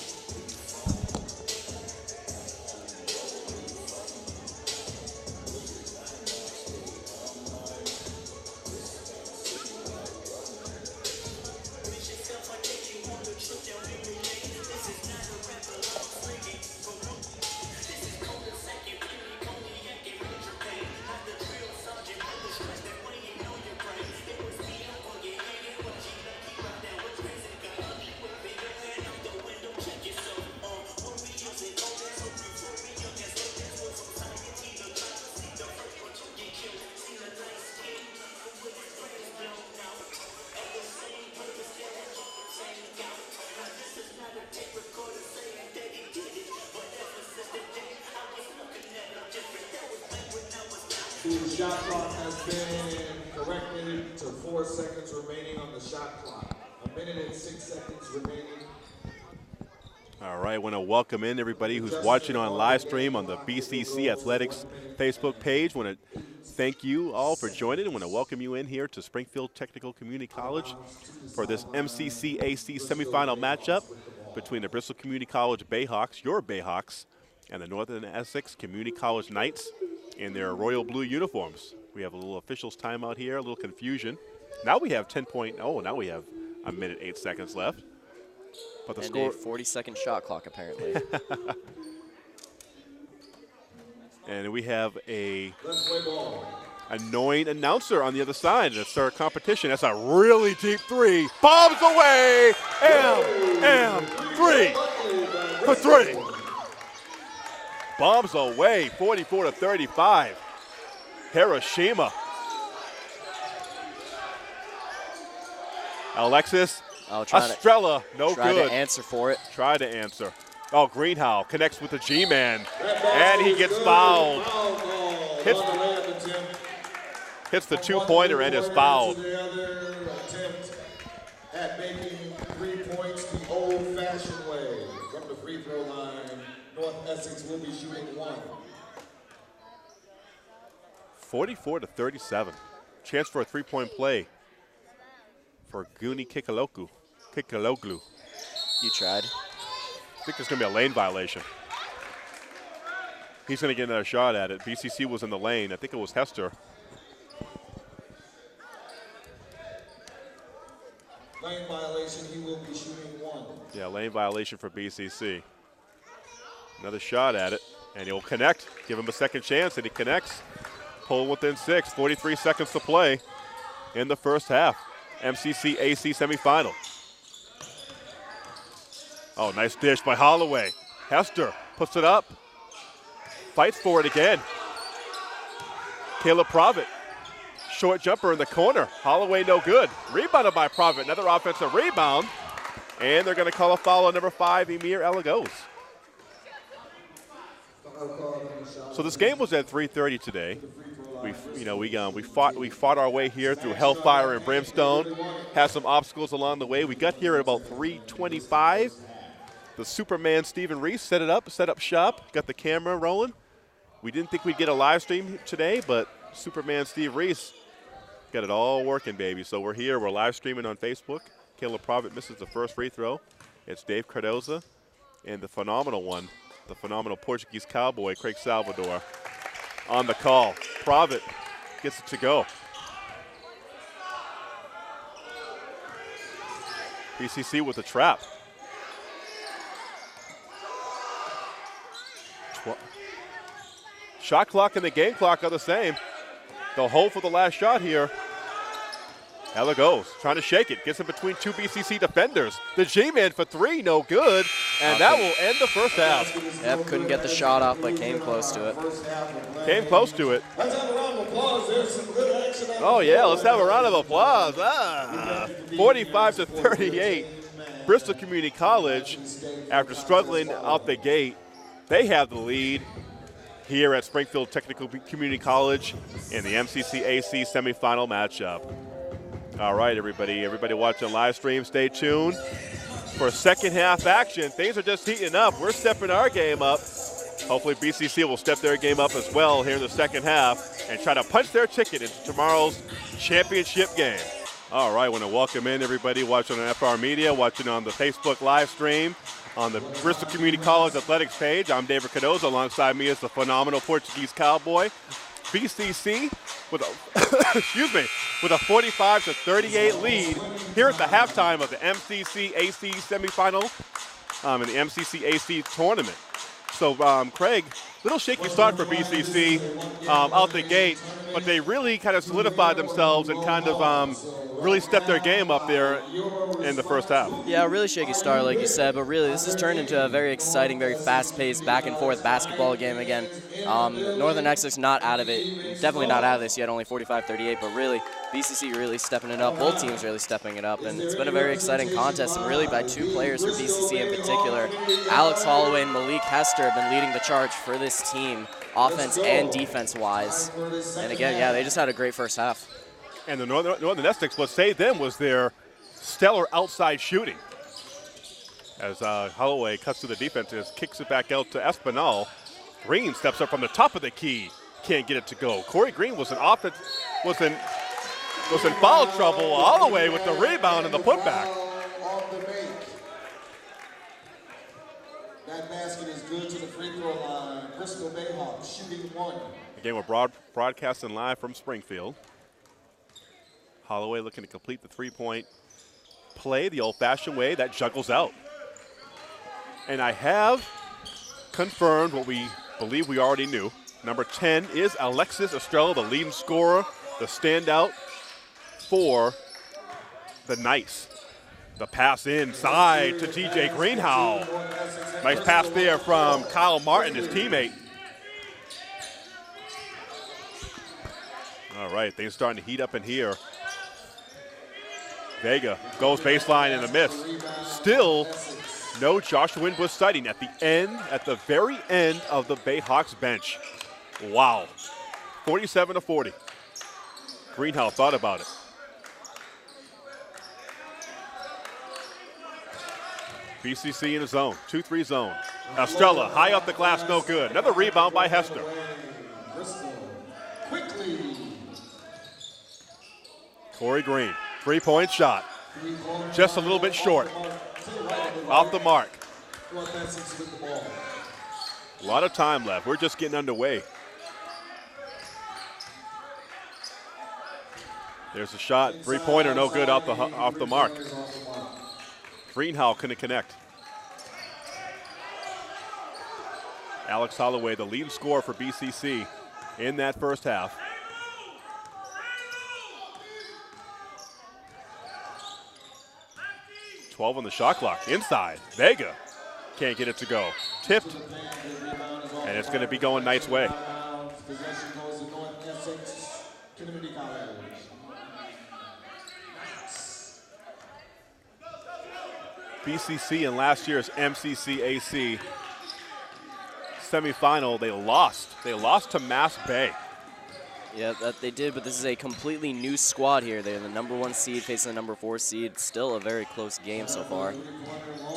A: The shot clock has been corrected to 4 seconds remaining on the shot clock. 1 minute and 6 seconds remaining.
B: All right, I want to welcome in everybody who's watching on live stream on the BCC Athletics Facebook page. I want to thank you all for joining. I want to welcome you in here to Springfield Technical Community College for this MCCAC semifinal matchup between the Bristol Community College Bayhawks, your Bayhawks, and the Northern Essex Community College Knights in their royal blue uniforms. We have a little officials timeout here, a little confusion. Now we have 10-point, now we have 1 minute 8 seconds left. But the
C: and
B: score,
C: a 40-second shot clock, apparently.
B: And we have a
A: Let's play ball.
B: annoying announcer on the other side. That's our competition. That's a really deep three. Bombs away. And 3 for 3. Bombs away. 44-35. Hiroshima. Alexis Estrella, no
C: Tried
B: good.
C: to answer for it.
B: Tried to answer. Oh, Greenhow connects with the G-man, and he gets fouled. Hits the two-pointer and is fouled.
A: At making 3 points the old-fashioned way. From the free throw line, North Essex will be shooting 1.
B: 44-37. Chance for a three-point play for Guni Kikaloglu.
C: You tried.
B: I think there's going to be a lane violation. He's going to get another shot at it. BCC was in the lane. I think it was Hester.
A: Lane violation, he will be shooting 1.
B: Yeah, lane violation for BCC. Another shot at it, and he'll connect. Give him a second chance, and he connects. Pull within 6, 43 seconds to play in the first half. MCCAC semifinal. Oh, nice dish by Holloway. Hester puts it up. Fights for it again. Caleb Provitt. Short jumper in the corner. Holloway no good. Rebounded by Provitt. Another offensive rebound. And they're going to call a foul on number 5, Emir Elagos. So this game was at 3:30 today. We fought our way here through hellfire and brimstone. Had some obstacles along the way. We got here at about 3:25. The Superman Stephen Reese set up shop, got the camera rolling. We didn't think we'd get a live stream today, but Superman Steve Reese got it all working, baby. So we're here. We're live streaming on Facebook. Caleb Provitt misses the first free throw. It's Dave Cardoza and the phenomenal Portuguese cowboy, Craig Salvador, on the call. Provitt gets it to go. BCC with a trap. Shot clock and the game clock are the same. They'll hold for the last shot here. Ella goes, trying to shake it. Gets in between 2 BCC defenders. The G-man for 3, no good. And that will end the first half.
C: Yep, couldn't get the shot off, but came close to it.
B: Came close to it.
A: Let's have a round of applause. There's some good action.
B: Oh, yeah, let's have a round of applause. 45-38. Bristol Community College, after struggling out the gate, they have the lead here at Springfield Technical Community College in the MCCAC semifinal matchup. All right, everybody watching live stream, stay tuned for second half action. Things are just heating up. We're stepping our game up. Hopefully BCC will step their game up as well here in the second half and try to punch their ticket into tomorrow's championship game. All right, I want to welcome in everybody watching on FR Media, watching on the Facebook live stream, on the Bristol Community College Athletics page. I'm David Cardozo. Alongside me is the phenomenal Portuguese cowboy. BCC with a 45-38 lead here at the halftime of the MCCAC semifinal in the MCCAC tournament. So, Craig, little shaky start for BCC out the gate, but they really kind of solidified themselves and kind of really stepped their game up there in the first half.
C: Yeah, really shaky start, like you said, but really this has turned into a very exciting, very fast-paced, back-and-forth basketball game again. Northern Essex not out of it, definitely not out of this yet, only 45-38, but really BCC really stepping it up, both teams really stepping it up, and it's been a very exciting contest, and really by 2 players for BCC in particular. Alex Holloway and Malik Hester have been leading the charge for this team, offense and defense-wise. And again, yeah, they just had a great first half.
B: And the Northern Essex, what saved them was their stellar outside shooting. As Holloway cuts to the defense and kicks it back out to Espinal. Green steps up from the top of the key, can't get it to go. Corey Green was in foul trouble. Holloway with the rebound and the putback.
A: That basket is good to the free throw line. Bristol Bayhawks shooting 1.
B: Again, we're broadcasting live from Springfield. Holloway looking to complete the three-point play the old-fashioned way. That juggles out. And I have confirmed what we believe we already knew. Number 10 is Alexis Estrella, the leading scorer, the standout for the Knights. The pass inside to TJ Greenhow. Nice pass there from Kyle Martin, his teammate. All right, things starting to heat up in here. Vega goes baseline and a miss. Still no Joshua Winbush sighting at the very end of the Bayhawks bench. Wow, 47-40. Greenhow thought about it. BCC in the zone, 2-3 zone. Estrella, high up the glass, no good. Another rebound by Hester.
A: Bristol, quickly.
B: Corey Green, three-point shot. Just a little bit short. Off the mark. A lot of time left. We're just getting underway. There's a shot. Three-pointer, no good off the mark. Greenhow couldn't connect. Alex Holloway, the leading scorer for BCC in that first half. .12 on the shot clock. Inside. Vega can't get it to go. Tipped. And it's going to be going Knights' way. BCC in last year's MCCAC semifinal, they lost. They lost to Mass Bay.
C: Yeah, that they did, but this is a completely new squad here. They're the number 1 seed facing the number 4 seed. Still a very close game so far.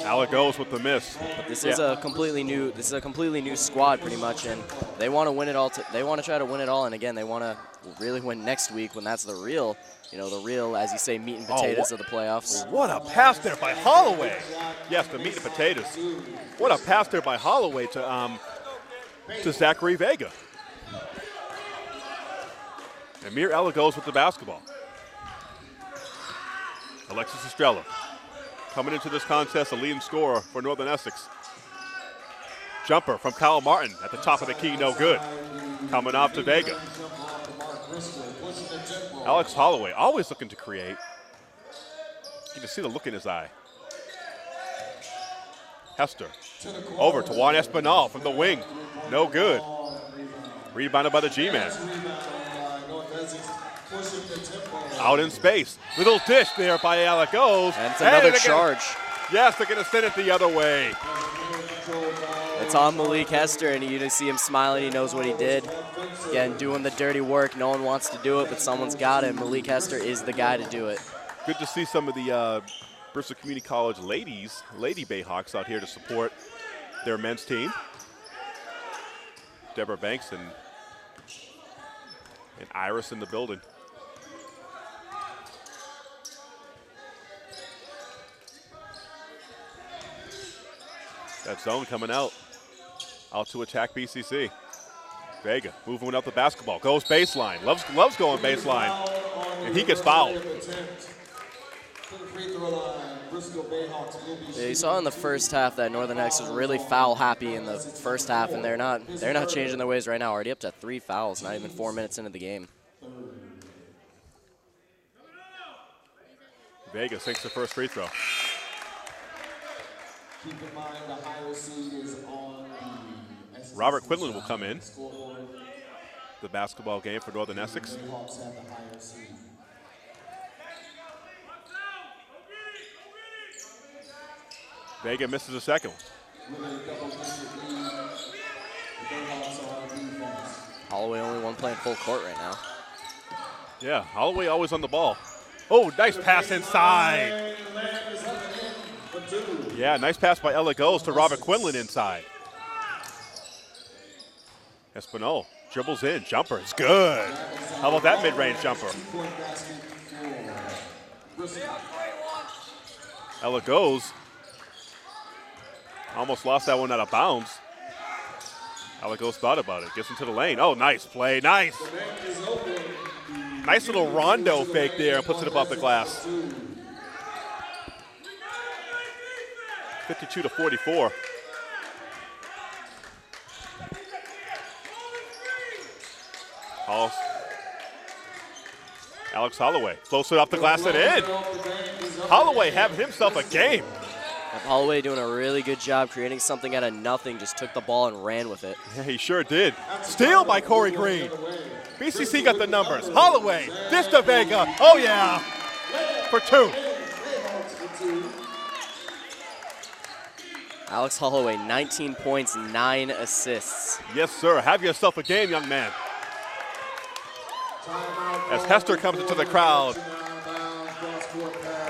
B: Alec goes with the miss.
C: But this is a completely new. This is a completely new squad, pretty much, and they want to win it all. They want to try to win it all, and again, they want to really win next week when that's the real, as you say, meat and potatoes of the playoffs.
B: What a pass there by Holloway. Yes, the meat and potatoes. What a pass there by Holloway to Zachary Vega. Amir Ella goes with the basketball. Alexis Estrella coming into this contest, a leading scorer for Northern Essex. Jumper from Kyle Martin at the top of the key, no good. Coming off to Vega. Alex Holloway always looking to create. You can see the look in his eye. Hester over to Juan Espinal from the wing, no good. Rebounded by the G-Man. Out in space. Little dish there by Alec goes.
C: And it's another charge.
B: Yes, they're going to send it the other way.
C: It's on Malik Hester, and you just see him smiling. He knows what he did. Again, doing the dirty work. No one wants to do it, but someone's got it. Malik Hester is the guy to do it.
B: Good to see some of the Bristol Community College Lady Bayhawks out here to support their men's team. Deborah Banks and Iris in the building. That zone coming out to attack BCC. Vega moving up the basketball, goes baseline, loves going baseline, and he gets fouled.
C: Yeah, you saw in the first half that Northern X was really foul happy in the first half, and they're not changing their ways right now. Already up to 3 fouls, not even 4 minutes into the game.
B: Vega sinks the first free throw.
A: Keep in mind the higher seed is on the SEC
B: Robert Quinlan will come in.
A: scoreboard.
B: The basketball game for Northern Essex.
A: The Hawks have the higher seed.
B: Vega misses a second one.
A: With a double-digit lead, the Bayhawks are on defense.
C: Holloway only one playing full court right now.
B: Yeah, Holloway always on the ball. Oh, nice pass inside. Yeah, nice pass by Ella goes to Robert Quinlan inside. Espinal dribbles in, jumper, it's good. How about that mid-range jumper? Ella goes. Almost lost that one out of bounds. Ella goes thought about it, gets into the lane. Oh, nice play, nice. Nice little rondo fake there and puts it above the glass. 52-44. Calls. Alex Holloway floats it off the glass and in. Holloway having himself a game.
C: Holloway doing a really good job creating something out of nothing, just took the ball and ran with it.
B: Yeah, he sure did. Steal by Corey Green. BCC got the numbers. Holloway, this to Vega. Oh yeah, for 2.
C: Alex Holloway, 19 points, 9 assists.
B: Yes, sir. Have yourself a game, young man. As Hester comes into the crowd.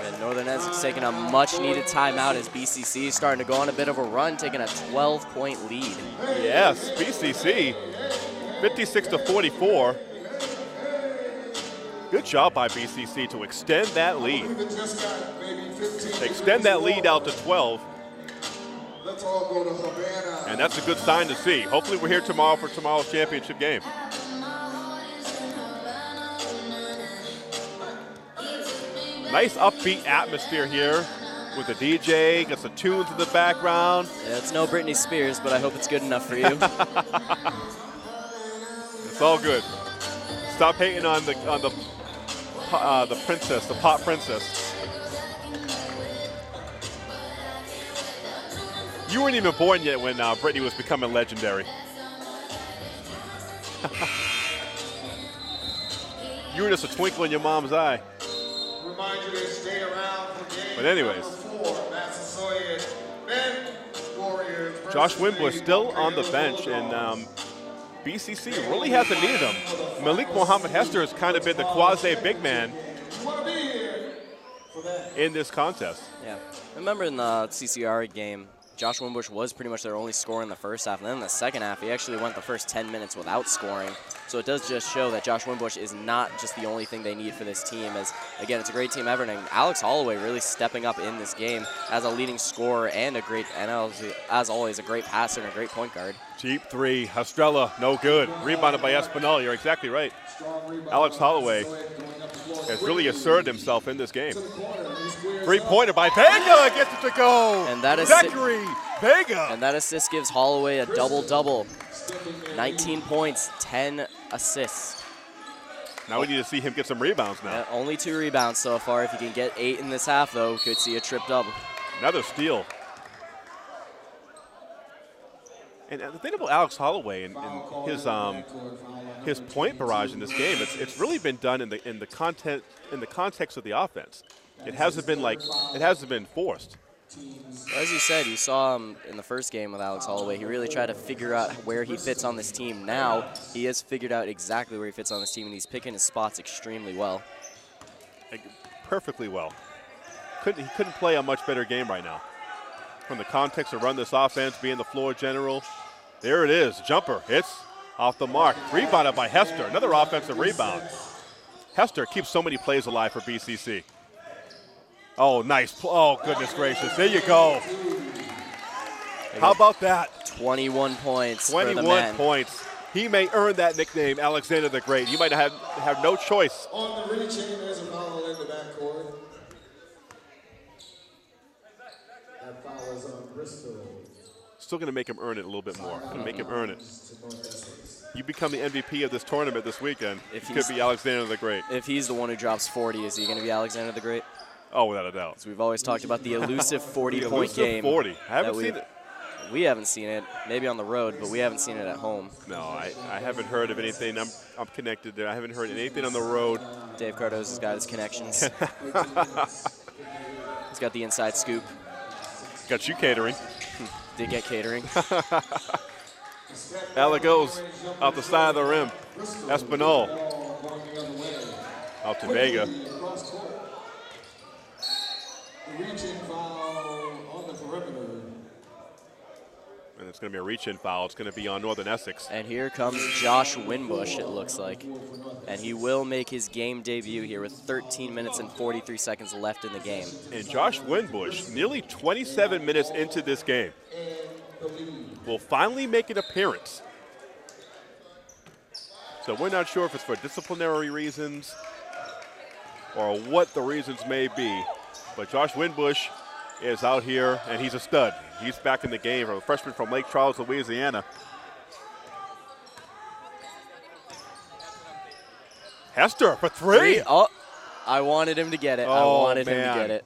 C: And Northern Essex taking a much-needed timeout as BCC is starting to go on a bit of a run, taking a 12-point lead.
B: Yes, BCC, 56-44. Good job by BCC to extend that lead. Extend that lead out to 12. And that's a good sign to see. Hopefully we're here tomorrow for tomorrow's championship game. Nice upbeat atmosphere here with the DJ, got some tunes in the background.
C: Yeah, it's no Britney Spears, but I hope it's good enough for you.
B: It's all good. Stop hating on the princess, the pop princess. You weren't even born yet when Britney was becoming legendary. You were just a twinkle in your mom's eye. But anyways, Josh Wimbush still on the bench, and BCC really hasn't needed him. Malik Mohammed Hester has kind of been the quasi-big man in this contest.
C: Yeah, remember in the CCR game, Josh Wimbush was pretty much their only scorer in the first half, and then in the second half, he actually went the first 10 minutes without scoring. So it does just show that Josh Wimbush is not just the only thing they need for this team, as, again, it's a great team effort, and Alex Holloway really stepping up in this game as a leading scorer and as always, a great passer and a great point guard.
B: Cheap 3, Estrella, no good. Rebounded by Espinal, you're exactly right. Alex Holloway has really asserted himself in this game. 3-pointer by Vega, gets it to go.
C: And that is
B: Zachary Vega.
C: And that assist gives Holloway a double-double. 19 points, 10 assists.
B: Now we need to see him get some rebounds now.
C: Yeah, only 2 rebounds so far. If he can get 8 in this half, though, could see a trip-double.
B: Another steal. And the thing about Alex Holloway and his point barrage in this game, it's really been done in the context of the offense. It hasn't been forced.
C: As you said, you saw him in the first game with Alex Holloway. He really tried to figure out where he fits on this team. Now he has figured out exactly where he fits on this team, and he's picking his spots extremely well.
B: Perfectly well. He couldn't play a much better game right now. From the context of run this offense, being the floor general. There it is, jumper, it's off the mark. Rebounded by Hester, another offensive rebound. Hester keeps so many plays alive for BCC. Oh, nice. Oh, goodness gracious. There you go. How about that?
C: 21 points
B: 21
C: for the man.
B: points. He may earn that nickname, Alexander the Great. He might have no choice.
A: On the reaching, there's a foul in the backcourt. That foul is on Bristol.
B: Still going to make him earn it a little bit more. Going to make him earn it. You become the MVP of this tournament this weekend. It could be Alexander the Great.
C: If he's the one who drops 40, is he going to be Alexander the Great?
B: Oh, without a doubt.
C: So we've always talked about the elusive 40-point game.
B: 40. I haven't seen it.
C: We haven't seen it. Maybe on the road, but we haven't seen it at home.
B: No, I haven't heard of anything. I'm connected there. I haven't heard anything on the road.
C: Dave Cardozo's got his connections. He's got the inside scoop.
B: Got you catering.
C: Did get catering.
B: Out it goes, off the side of the rim. Espinal. Out to Vega.
A: Reaching foul on the perimeter.
B: And it's going to be a reach-in foul. It's going to be on Northern Essex.
C: And here comes Josh Wimbush, it looks like. And he will make his game debut here with 13 minutes and 43 seconds left in the game.
B: And Josh Wimbush, nearly 27 minutes into this game, will finally make an appearance. So we're not sure if it's for disciplinary reasons or what the reasons may be. But Josh Wimbush is out here, and he's a stud. He's back in the game, a freshman from Lake Charles, Louisiana. Hester for three.
C: Oh, I wanted him to get it. I wanted him to get it.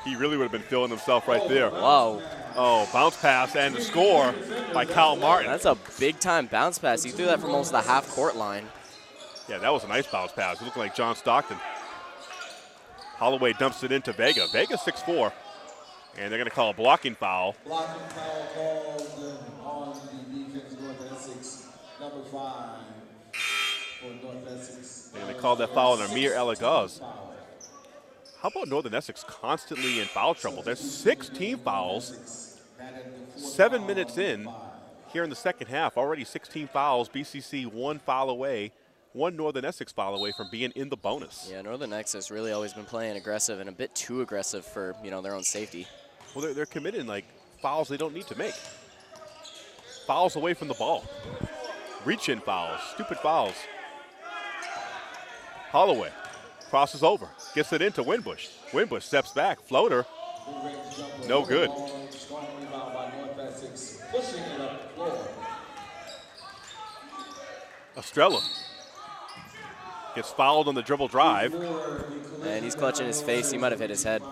B: He really would have been feeling himself right there.
C: Whoa.
B: Oh, bounce pass and the score by Kyle Martin.
C: That's a big-time bounce pass. He threw that from almost the half-court line.
B: Yeah, that was a nice bounce pass. It looked like John Stockton. Holloway dumps it into Vega. Vega 6'4", and they're going to call a blocking foul.
A: Blocking foul called on the defense, North Essex, number 5 for North Essex.
B: They're going to call that foul on Amir Elagaz. How about Northern Essex constantly in foul trouble? There's 16 fouls, 7 minutes in here in the second half. Already 16 fouls. BCC 1 foul away, 1 Northern Essex foul away from being in the bonus.
C: Yeah, Northern Essex really always been playing aggressive and a bit too aggressive for, you know, their own safety.
B: Well, they're committing like fouls they don't need to make. Fouls away from the ball. Reach-in fouls, stupid fouls. Holloway crosses over, gets it into Winbush. Winbush steps back, floater, no good. Estrella gets fouled on the dribble drive.
C: And he's clutching his face. He might have hit his head.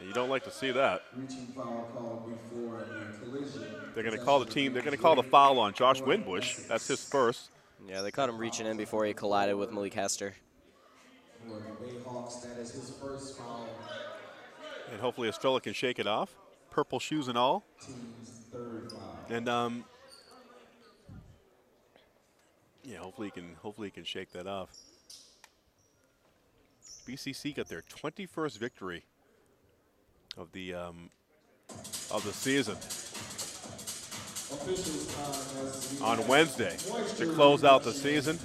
B: You don't like to see that. They're going to call the team. They're going to call the foul on Josh Winbush. That's his first.
C: Yeah, they caught him reaching in before he collided with Malik Hester.
B: And hopefully Estrella can shake it off. Purple shoes and all. And yeah, hopefully he can shake that off. BCC got their 21st victory of the season on Wednesday to close out the season.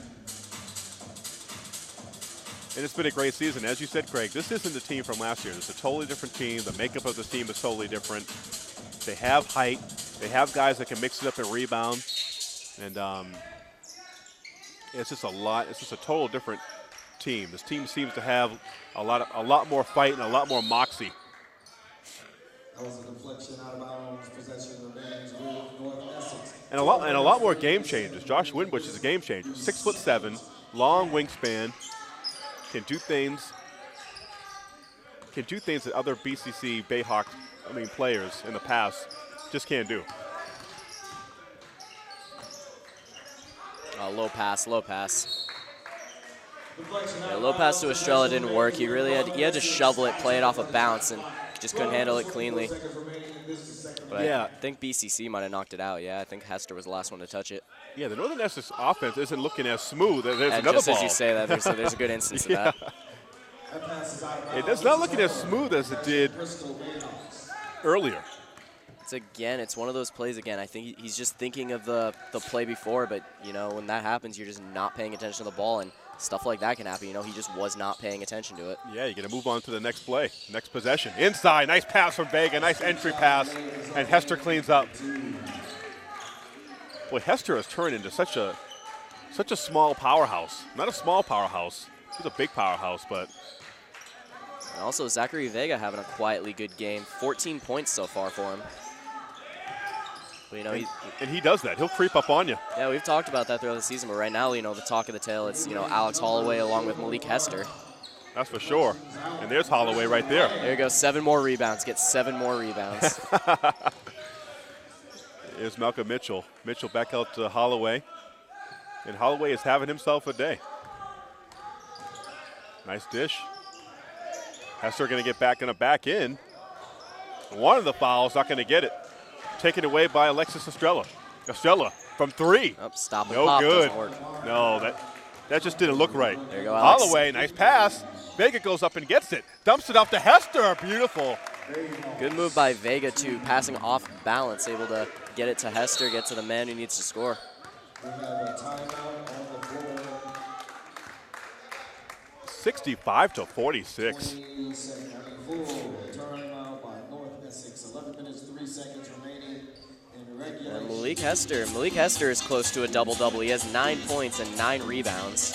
B: And it's been a great season. As you said, Craig, this isn't the team from last year. It's a totally different team. The makeup of the team is totally different. They have height. They have guys that can mix it up and rebound. And it's just a lot. It's just a total different team. This team seems to have a lot more fight and a lot more moxie.
A: That was a deflection out of bounds. Possession remains with North Essex.
B: And a lot more game changers. Josh Winbush is a game changer. 6'7", long wingspan, can do things that other BCC Bayhawk, players in the past just can't do.
C: Low pass. Yeah, low pass to Estrella didn't work. He had to shovel it, play it off a bounce, and just couldn't handle it cleanly. But
B: yeah.
C: I think BCC might have knocked it out. Yeah, I think Hester was the last one to touch it.
B: Yeah, the Northern Essex offense isn't looking as smooth. There's
C: and
B: another
C: just
B: ball.
C: As you say that, there's a good instance of that.
B: It's not looking as smooth as it did earlier.
C: It's one of those plays again. I think he's just thinking of the play before, but when that happens, you're just not paying attention to the ball, and stuff like that can happen. He just was not paying attention to it.
B: Yeah, you're going to move on to the next play, next possession. Inside, nice pass from Vega, nice entry pass, and Hester cleans up. Boy, Hester has turned into such a small powerhouse. Not a small powerhouse. He's a big powerhouse, but.
C: And also, Zachary Vega having a quietly good game. 14 points so far for him. But,
B: and he does that. He'll creep up on you.
C: Yeah, we've talked about that throughout the season, but right now, the talk of the tale, it's, Alex Holloway along with Malik Hester.
B: That's for sure. And there's Holloway right there.
C: There you go, 7 more rebounds. Get 7 more rebounds.
B: Here's Malcolm Mitchell. Mitchell back out to Holloway. And Holloway is having himself a day. Nice dish. Hester going to get back in. One of the fouls, not going to get it. Taken away by Alexis Estrella. Estrella from 3.
C: Stop and
B: no
C: pop
B: good.
C: doesn't work.
B: No, that just didn't look right.
C: There you go, Alex.
B: Holloway, nice pass. Vega goes up and gets it. Dumps it off to Hester. Beautiful.
C: Good move by Vega, too. Passing off balance, able to get it to Hester, get to the man who needs to score.
A: We have a timeout on the floor.
B: 65-46.
A: Timeout by North Essex. 11 minutes, 3 seconds remaining in regulation.
C: And Malik Hester is close to a double-double. He has 9 points and 9 rebounds.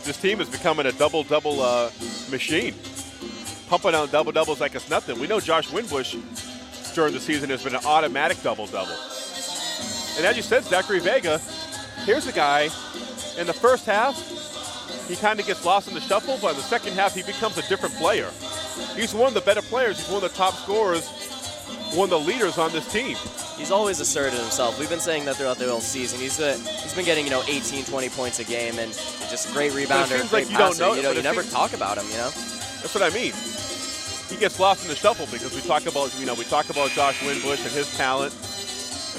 B: This team is becoming a double-double machine. Pumping out double-doubles like it's nothing. We know Josh Winbush during the season has been an automatic double-double. And as you said, Zachary Vega, here's a guy, in the first half, he kind of gets lost in the shuffle, but in the second half, he becomes a different player. He's one of the better players. He's one of the top scorers, one of the leaders on this team.
C: He's always asserted himself. We've been saying that throughout the whole season. He's been getting, 18, 20 points a game, and just a great rebounder,
B: seems
C: great
B: like you don't
C: passer.
B: know,
C: You never talk about him,
B: That's what I mean. He gets lost in the shuffle because we talk about Josh Winbush and his talent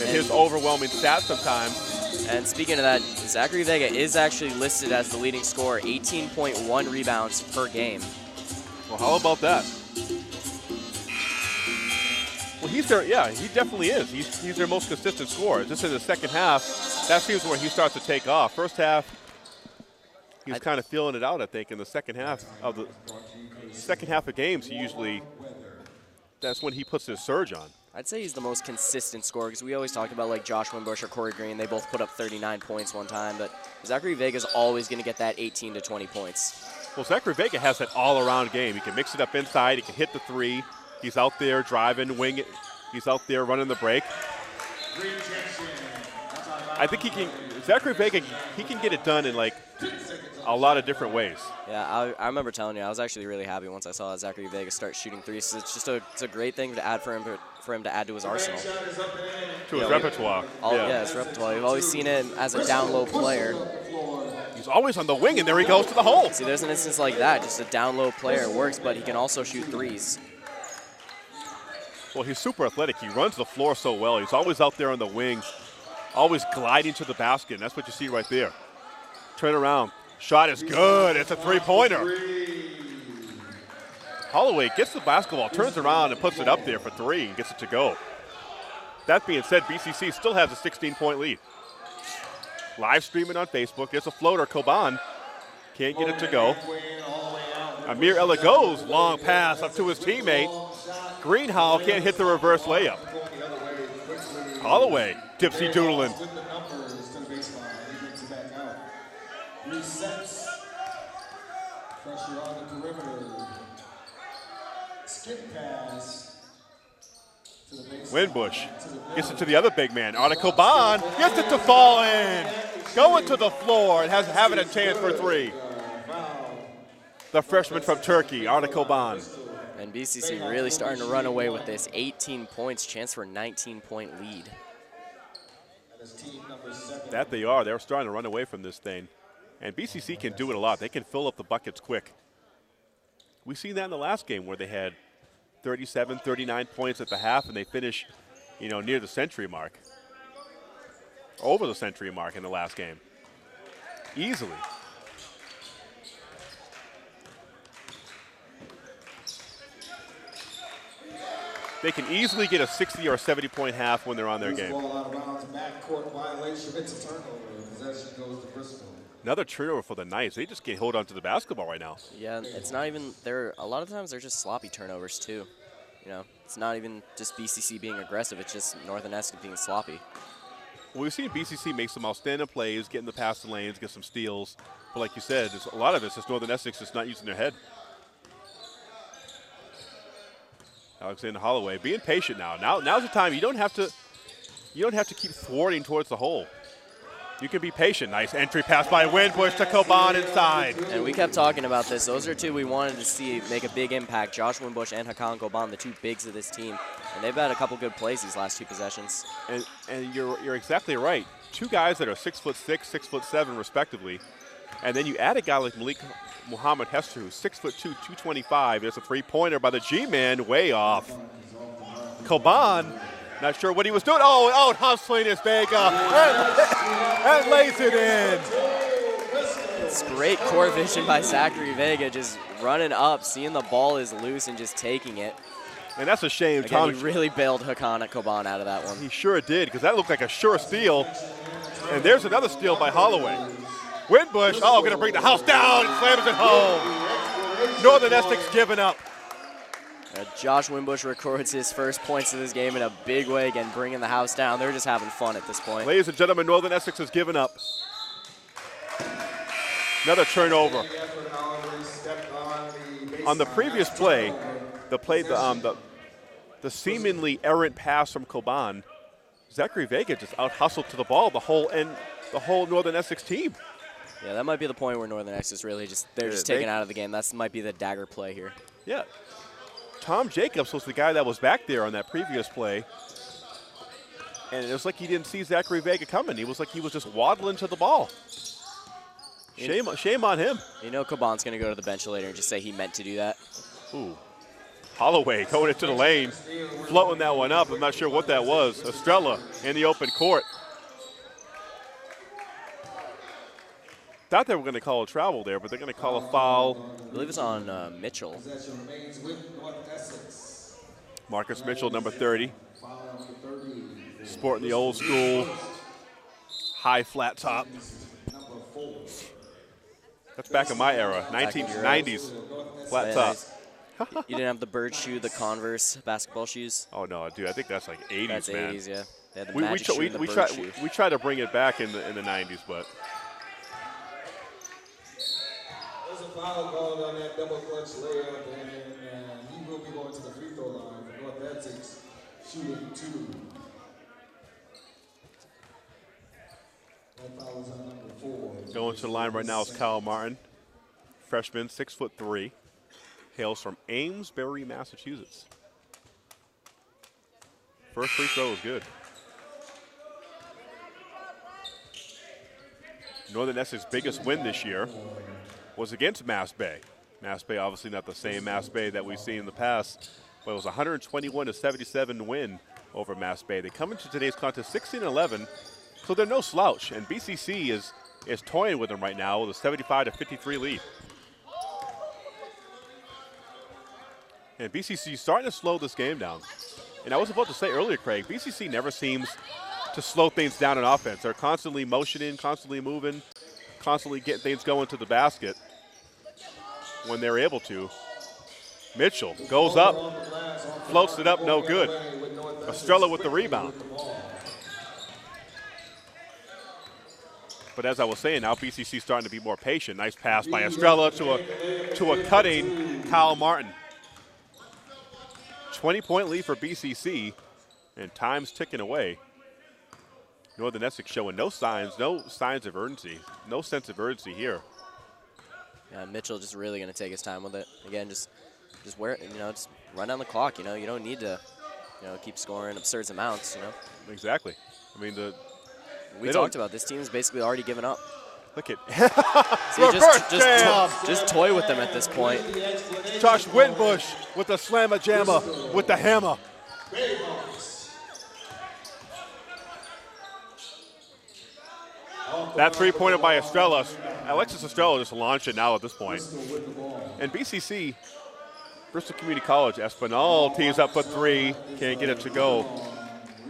B: and his overwhelming stats sometimes.
C: And speaking of that, Zachary Vega is actually listed as the leading scorer, 18.1 rebounds per game.
B: Well, how about that? Well, he's there. Yeah, he definitely is. He's their most consistent scorer. Just in the second half, that seems where he starts to take off. First half, he's kind of feeling it out, I think. In the second half of games, that's when he puts his surge on.
C: I'd say he's the most consistent scorer because we always talk about like Josh Winbush or Corey Green. They both put up 39 points one time, but Zachary Vega's always going to get that 18 to 20 points.
B: Well, Zachary Vega has that all-around game. He can mix it up inside. He can hit the three. He's out there driving, wing it. He's out there running the break. I think Zachary Vega, he can get it done in like a lot of different ways.
C: Yeah, I remember telling you, I was actually really happy once I saw Zachary Vega start shooting threes. It's a great thing to add for him to add to his arsenal.
B: To his repertoire.
C: Yeah, his repertoire. We've always seen him as a down-low player.
B: He's always on the wing, and there he goes to the hole.
C: See, there's an instance like that, just a down-low player works, but he can also shoot threes.
B: Well, he's super athletic. He runs the floor so well. He's always out there on the wing, always gliding to the basket, and that's what you see right there. Turn around. Shot is good. It's a three-pointer. Holloway gets the basketball, turns around, and puts it up there for three and gets it to go. That being said, BCC still has a 16-point lead. Live streaming on Facebook. There's a floater. Coban can't get it to go. Amir Elago's long pass up to his teammate. Greenhow can't hit the reverse layup. Holloway, tipsy doodling.
A: Resets. Pressure on the perimeter. Skip pass.
B: Winbush gets it to the other big man. Arda Coban gets it to fall in. Going to the floor and having a chance for three. The freshman from Turkey, Arda Coban.
C: And BCC really starting to run away with this. 18 points, chance for a 19-point lead.
B: That they are. They're starting to run away from this thing. And BCC can do it a lot. They can fill up the buckets quick. We've seen that in the last game where they had 37, 39 points at the half, and they finish, near the century mark. Over the century mark in the last game. Easily. They can easily get a 60 or 70-point half when they're on their game.
A: Backcourt violation. It's a turnover. Possession goes to Bristol.
B: Another turnover for the Knights. They just can't hold on to the basketball right now.
C: Yeah, it's not even a lot of times they're just sloppy turnovers too. It's not even just BCC being aggressive. It's just Northern NECC being sloppy.
B: Well, we've seen BCC make some outstanding plays, getting the past the lanes, get some steals. But like you said, a lot of it's just Northern NECC just not using their head. Alexander Holloway being patient now. Now's the time. You don't have to keep thwarting towards the hole. You can be patient. Nice entry pass by Winbush to Coban inside.
C: And we kept talking about this. Those are two we wanted to see make a big impact. Josh Winbush and Hakan Coban, the two bigs of this team. And they've had a couple good plays these last two possessions.
B: And you're exactly right. Two guys that are 6'6", 6'7", respectively. And then you add a guy like Malik Muhammad Hester, who's 6'2", 225. There's a three-pointer by the G-man, way off. Coban, not sure what he was doing. Oh, hustling is Vega, and lays it in.
C: It's great court vision by Zachary Vega, just running up, seeing the ball is loose and just taking it.
B: And that's a shame.
C: Again, he really bailed Hakan Coban out of that one.
B: He sure did, because that looked like a sure steal. And there's another steal by Holloway. Winbush, going to bring the house down and slams it home. Northern NECC's giving up.
C: Josh Winbush records his first points of this game in a big way, again, bringing the house down. They're just having fun at this point.
B: Ladies and gentlemen, Northern NECC has given up. Another turnover. On the previous play, the seemingly errant pass from Coban, Zachary Vega just out-hustled to the ball the whole Northern Essex team.
C: Yeah, that might be the point where Northern Essex really they're just taken out of the game. That might be the dagger play here.
B: Yeah. Tom Jacobs was the guy that was back there on that previous play. And it was like he didn't see Zachary Vega coming. He was like he was just waddling to the ball. Shame on him.
C: You know Caban's going to go to the bench later and just say he meant to do that.
B: Ooh. Holloway going into the lane, floating that one up. I'm not sure what that was. Estrella in the open court. Thought they were going to call a travel there, but they're going to call a foul.
C: I believe it's on Mitchell.
B: Marcus Mitchell, number 30. Sporting the old school high flat top. That's back in my era, 1990s flat top.
C: You didn't have the bird shoe, the Converse basketball shoes?
B: Oh, no, dude, I think that's like 80s,
C: that's
B: man.
C: That's 80s, yeah. They had the magic shoe and the bird shoe.
B: We tried to bring it back in the 90s, but.
A: There's a foul called on that double clutch layup, and he will be going to the free throw line for North Essex, shooting 2. That foul is on number 4.
B: Going to the line right now is Kyle Martin, freshman, 6'3". Hails from Amesbury, Massachusetts. First free throw is good. Northern Essex's biggest win this year was against Mass Bay. Mass Bay obviously not the same Mass Bay that we've seen in the past, but it was a 121-77 win over Mass Bay. They come into today's contest 16-11, so they're no slouch, and BCC is toying with them right now with a 75-53 lead. And BCC is starting to slow this game down. And I was about to say earlier, Craig, BCC never seems to slow things down in offense. They're constantly motioning, constantly moving, constantly getting things going to the basket when they're able to. Mitchell goes up, floats it up, no good. Estrella with the rebound. But as I was saying, now BCC starting to be more patient. Nice pass by Estrella to a cutting Kyle Martin. 20-point lead for BCC, and time's ticking away. Northern Essex showing no signs of urgency, no sense of urgency here.
C: Yeah, Mitchell just really going to take his time with it. Again, just just run down the clock. You don't need to, keep scoring absurd amounts.
B: Exactly. I mean,
C: we talked about this team's basically already given up.
B: Look at
C: just toy with them at this point.
B: Josh Winbush with the slammer jammer with the hammer. That three-pointer by Estrella. Alexis Estrella just launched it now at this point. And BCC, Bristol Community College, Espinal tees up for 3. Can't get it to go.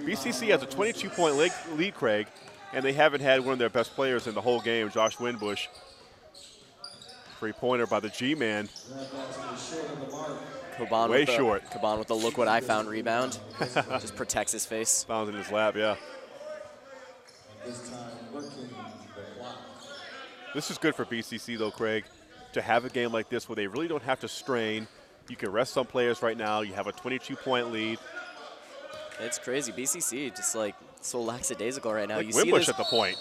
B: BCC has a 22-point lead, Craig, and they haven't had one of their best players in the whole game, Josh Winbush. Three-pointer by the G-man. Way short.
C: Caban with the look what I found rebound. Just protects his face.
B: Found in his lap, yeah. This is good for BCC, though, Craig, to have a game like this where they really don't have to strain. You can rest some players right now. You have a 22-point lead.
C: It's crazy. BCC just so lackadaisical right now.
B: Like
C: you
B: Winbush
C: see this,
B: at the point.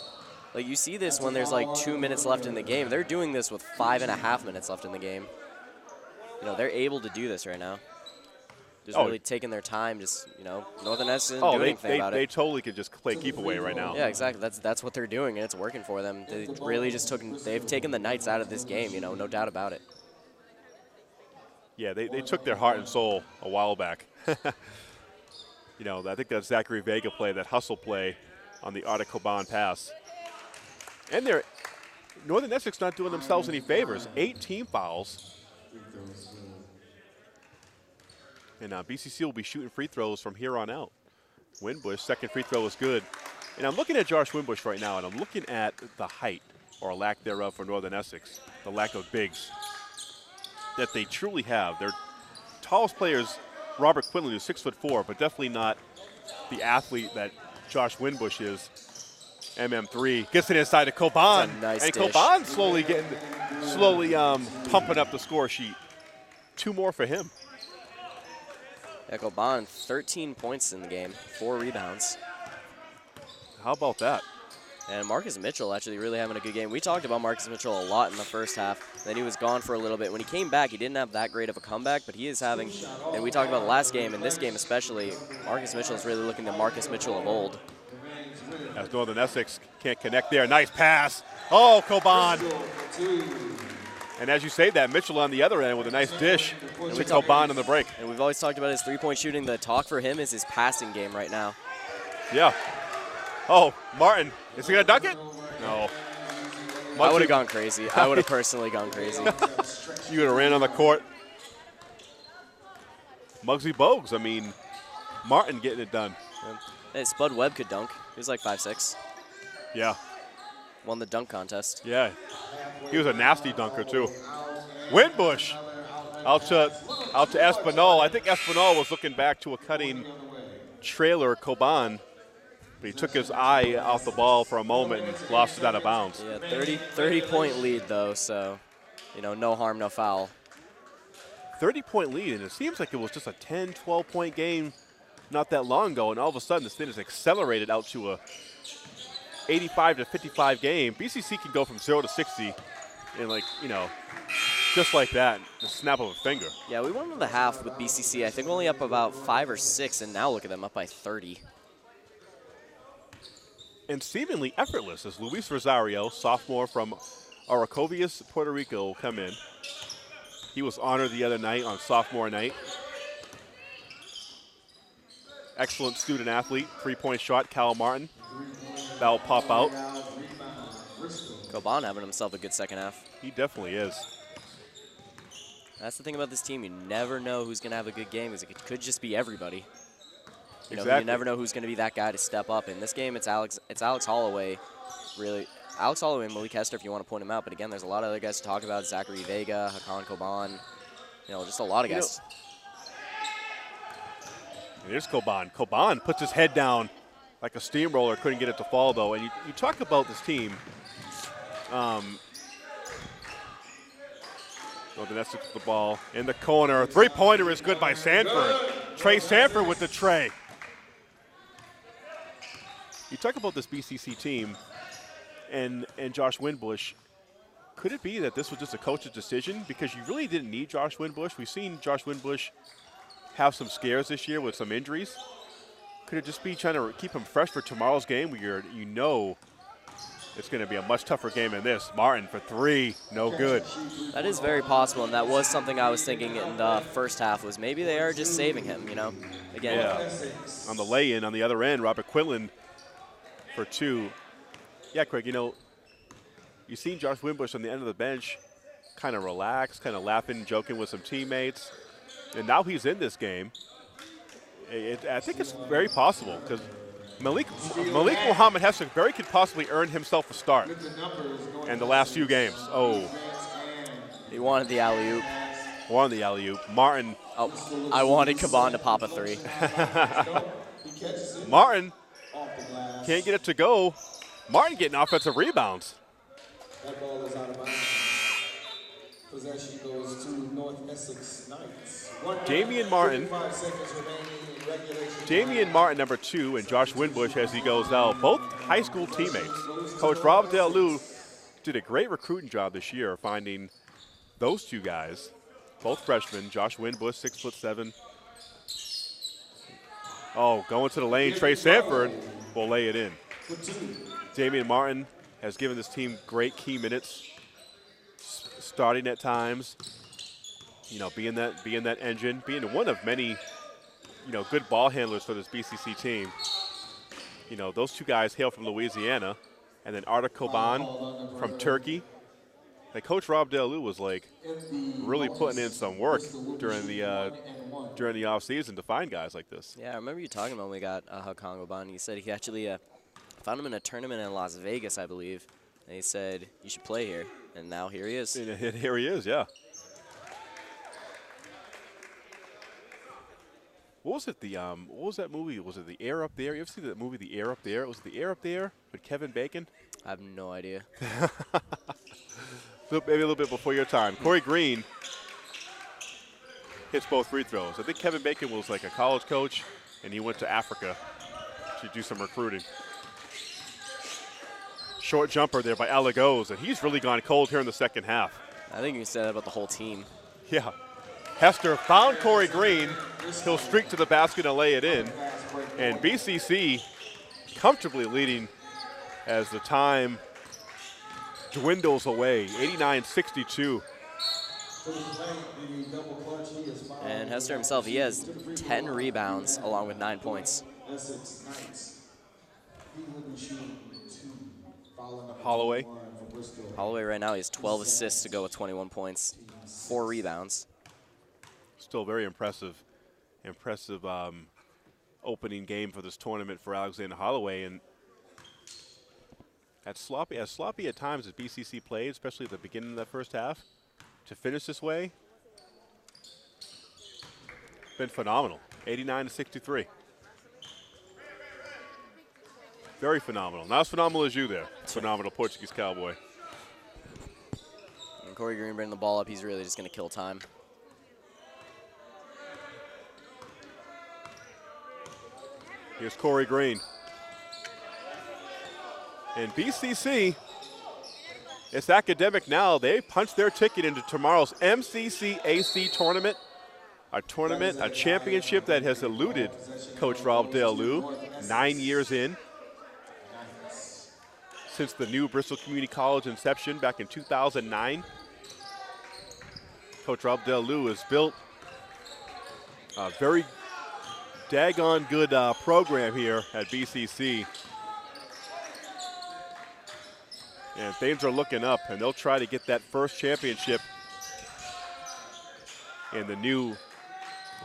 C: You see this when there's 2 minutes left in the game. They're doing this with 5.5 minutes left in the game. They're able to do this right now. Just really taking their time. Just Northern Essex isn't doing anything about it.
B: They totally could just play keep away right now.
C: Yeah, exactly. That's what they're doing, and it's working for them. They really just they've taken the Knights out of this game. No doubt about it.
B: Yeah, they took their heart and soul a while back. I think that Zachary Vega play, that hustle play on the Arda Coban pass. And Northern Essex not doing themselves any favors. 8 team fouls. And BCC will be shooting free throws from here on out. Winbush, second free throw is good. And I'm looking at Josh Winbush right now, and I'm looking at the height, or lack thereof, for Northern Essex, the lack of bigs that they truly have. Their tallest player is Robert Quinlan, who's 6'4", but definitely not the athlete that Josh Winbush is. MM3 gets it inside to Coban.
C: Nice
B: and
C: dish.
B: Coban slowly pumping up the score sheet. 2 more for him.
C: Coban, 13 points in the game, 4 rebounds.
B: How about that?
C: And Marcus Mitchell actually really having a good game. We talked about Marcus Mitchell a lot in the first half. Then he was gone for a little bit. When he came back, he didn't have that great of a comeback, but he is having, and we talked about the last game, and this game especially, Marcus Mitchell is really looking the Marcus Mitchell of old.
B: As Northern Essex can't connect there. Nice pass. Oh, Coban. And as you say that, Mitchell on the other end with a nice dish to Coban on the break.
C: And we've always talked about his three-point shooting. The talk for him is his passing game right now.
B: Yeah. Oh, Martin. Is he going to dunk it? No.
C: I would have gone crazy. I would have personally gone crazy.
B: You would have ran on the court. Muggsy Bogues. I mean, Martin getting it done.
C: Hey, Spud Webb could dunk. He was like 5'6".
B: Yeah.
C: Won the dunk contest.
B: Yeah. He was a nasty dunker, too. Winbush out to Espinal. I think Espinal was looking back to a cutting trailer Coban, but he took his eye off the ball for a moment and lost it out of bounds.
C: Yeah, 30-point lead, though, so, no harm, no foul.
B: 30-point lead, and it seems like it was just a 10, 12-point game not that long ago, and all of a sudden this thing has accelerated out to a 85 to 55 game. BCC can go from 0 to 60 in just like that, the snap of a finger.
C: Yeah, we went into the half with BCC, I think only up about 5 or 6, and now look at them up by 30.
B: And seemingly effortless as Luis Rosario, sophomore from Aracovias, Puerto Rico, will come in. He was honored the other night on sophomore night. Excellent student athlete, three-point shot, Cal Martin. That'll pop out.
C: Coban having himself a good second half.
B: He definitely is.
C: That's the thing about this team. You never know who's going to have a good game. It could just be everybody.
B: Exactly.
C: You never know who's going to be that guy to step up. In this game, it's Alex Holloway, really. Alex Holloway and Malik Hester, if you want to point him out. But again, there's a lot of other guys to talk about. Zachary Vega, Hakan Coban. Just a lot of guys.
B: Here's Coban. Coban puts his head down like a steamroller. Couldn't get it to fall, though. And you talk about this team. Northern Essex with the ball in the corner. Three-pointer is good by Sanford. Trey Sanford with the tray. You talk about this BCC team and Josh Winbush. Could it be that this was just a coach's decision? Because you really didn't need Josh Winbush. We've seen Josh Winbush have some scares this year with some injuries. Could it just be trying to keep him fresh for tomorrow's game where it's going to be a much tougher game than this? Martin for three, no good.
C: That is very possible, and that was something I was thinking in the first half was maybe they are just saving him, Again.
B: Yeah. On the lay-in on the other end, Robert Quinlan for two. Yeah, Craig, you've seen Josh Winbush on the end of the bench kind of relaxed, kind of laughing, joking with some teammates. And now he's in this game. I think it's very possible because Malik Muhammad Hester could possibly earn himself a start in the last few games. Oh.
C: He wanted the alley-oop.
B: Wanted the alley-oop. Martin.
C: Oh, I wanted Coban to pop a three.
B: Martin can't get it to go. Martin getting offensive rebounds.
A: That ball is out of bounds. Possession goes to North Essex Knights.
B: Damian Martin, number 2, and Josh Winbush as he goes out, both high school teammates. Coach Rob Delu did a great recruiting job this year finding those two guys, both freshmen. Josh Winbush, 6'7". Oh, going to the lane, Trey Sanford will lay it in. Damian Martin has given this team great key minutes, starting at times. Being that engine, being one of many, good ball handlers for this BCC team. Those two guys hail from Louisiana, and then Arda Coban from Turkey. And Coach Rob Delu was really putting in some work during the offseason to find guys like this.
C: Yeah, I remember you talking about when we got Hakan Coban. He said he actually found him in a tournament in Las Vegas, I believe. And he said, you should play here. And now here he is.
B: And here he is, yeah. What was it? What was that movie? Was it The Air Up There? You ever see that movie, The Air Up There? Was it The Air Up There with Kevin Bacon?
C: I have no idea.
B: Maybe a little bit before your time. Corey Green hits both free throws. I think Kevin Bacon was a college coach, and he went to Africa to do some recruiting. short jumper there by Alagos, and he's really gone cold here in the second half.
C: I think you can say that about the whole team.
B: Yeah. Hester found Corey Green. He'll streak to the basket and lay it in. And BCC comfortably leading as the time dwindles away, 89-62.
C: And Hester himself, he has 10 rebounds along with 9 points.
B: Holloway.
C: Holloway right now, he has 12 assists to go with 21 points, 4 rebounds.
B: Still very impressive opening game for this tournament for Alexander Holloway. And as sloppy at times as BCC played, especially at the beginning of that first half, to finish this way, been phenomenal. 89-63. Very phenomenal. Not as phenomenal as you there. Phenomenal Portuguese Cowboy.
C: And Corey Green bringing the ball up, he's really just going to kill time.
B: Here's Corey Green. And BCC, it's academic now. They punched their ticket into tomorrow's MCCAC tournament. A championship that has eluded Coach Rob Delu 9 years in. Since the new Bristol Community College inception back in 2009. Coach Rob Delu has built a very daggone good program here at BCC. And things are looking up, and they'll try to get that first championship in the new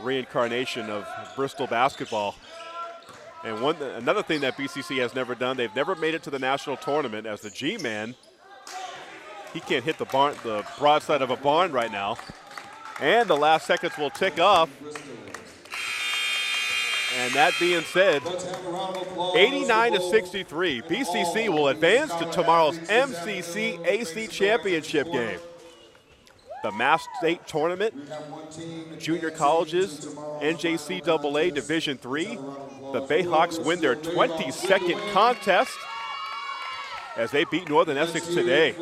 B: reincarnation of Bristol basketball. And another thing that BCC has never done, they've never made it to the national tournament as the G-man. He can't hit the broadside of a barn right now. And the last seconds will tick off. And that being said, 89-63, BCC will advance to tomorrow's MCCAC championship game. The Mass State Tournament, junior colleges, NJCAA Division III. The Bayhawks win their 22nd contest as they beat Northern Essex today.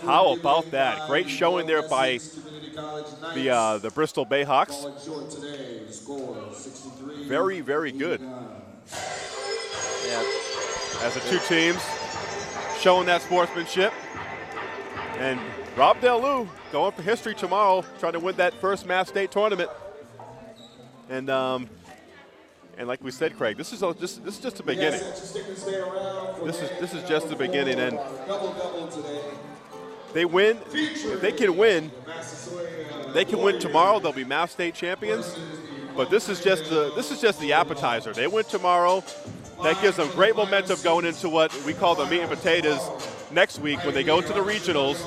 B: How about that? Great showing there by the Bristol Bayhawks. Very, very good.
C: Yeah.
B: As the two teams showing that sportsmanship. And Rob Delu going for history tomorrow, trying to win that first Mass State tournament. And like we said, Craig, this is just the beginning. This is just the beginning, and they win. If they can win tomorrow. They'll be Mass State champions. But this is just the appetizer. They win tomorrow. That gives them great momentum going into what we call the meat and potatoes next week when they go to the regionals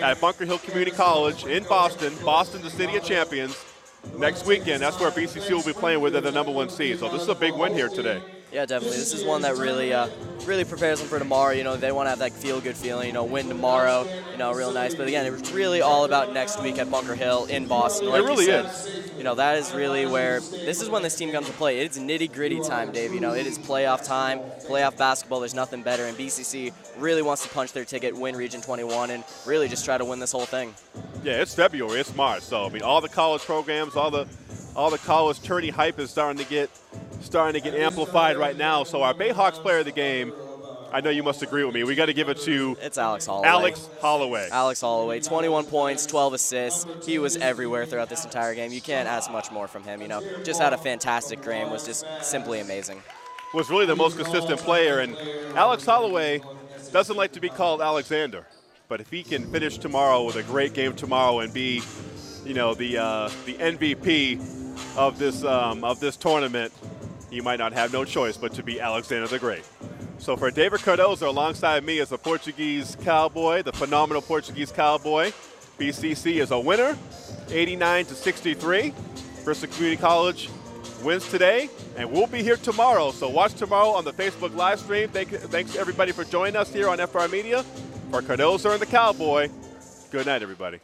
B: at Bunker Hill Community College in Boston. Boston, the city of champions. Next weekend, that's where BCC will be playing with the #1 seed. So this is a big win here today.
C: Yeah, definitely. This is one that really prepares them for tomorrow. You know, they want to have that feel-good feeling. You know, win tomorrow. You know, real nice. But again, it's really all about next week at Bunker Hill in Boston. Like
B: it really
C: you said,
B: is.
C: You know, that is really where this is when this team comes to play. It's nitty-gritty time, Dave. You know, it is playoff time, playoff basketball. There's nothing better. And BCC really wants to punch their ticket, win Region 21, and really just try to win this whole thing.
B: Yeah, it's February. It's March. So I mean, all the college programs, all the college tourney hype is starting to get amplified right now. So our Bayhawks player of the game, I know you must agree with me. We got to give it to
C: Alex Holloway. Alex Holloway, 21 points, 12 assists. He was everywhere throughout this entire game. You can't ask much more from him. You know, just had a fantastic game. Was just simply amazing. Was
B: really the most consistent player, and Alex Holloway doesn't like to be called Alexander, but if he can finish tomorrow with a great game tomorrow and be, you know, the MVP of this tournament, he might not have no choice but to be Alexander the Great. So for David Cardozo, alongside me is the Portuguese Cowboy, the phenomenal Portuguese Cowboy. BCC is a winner, 89-63. Bristol Community College wins today, and we'll be here tomorrow. So watch tomorrow on the Facebook live stream. Thanks everybody for joining us here on FR Media. For Cardozo and the Cowboy, good night, everybody.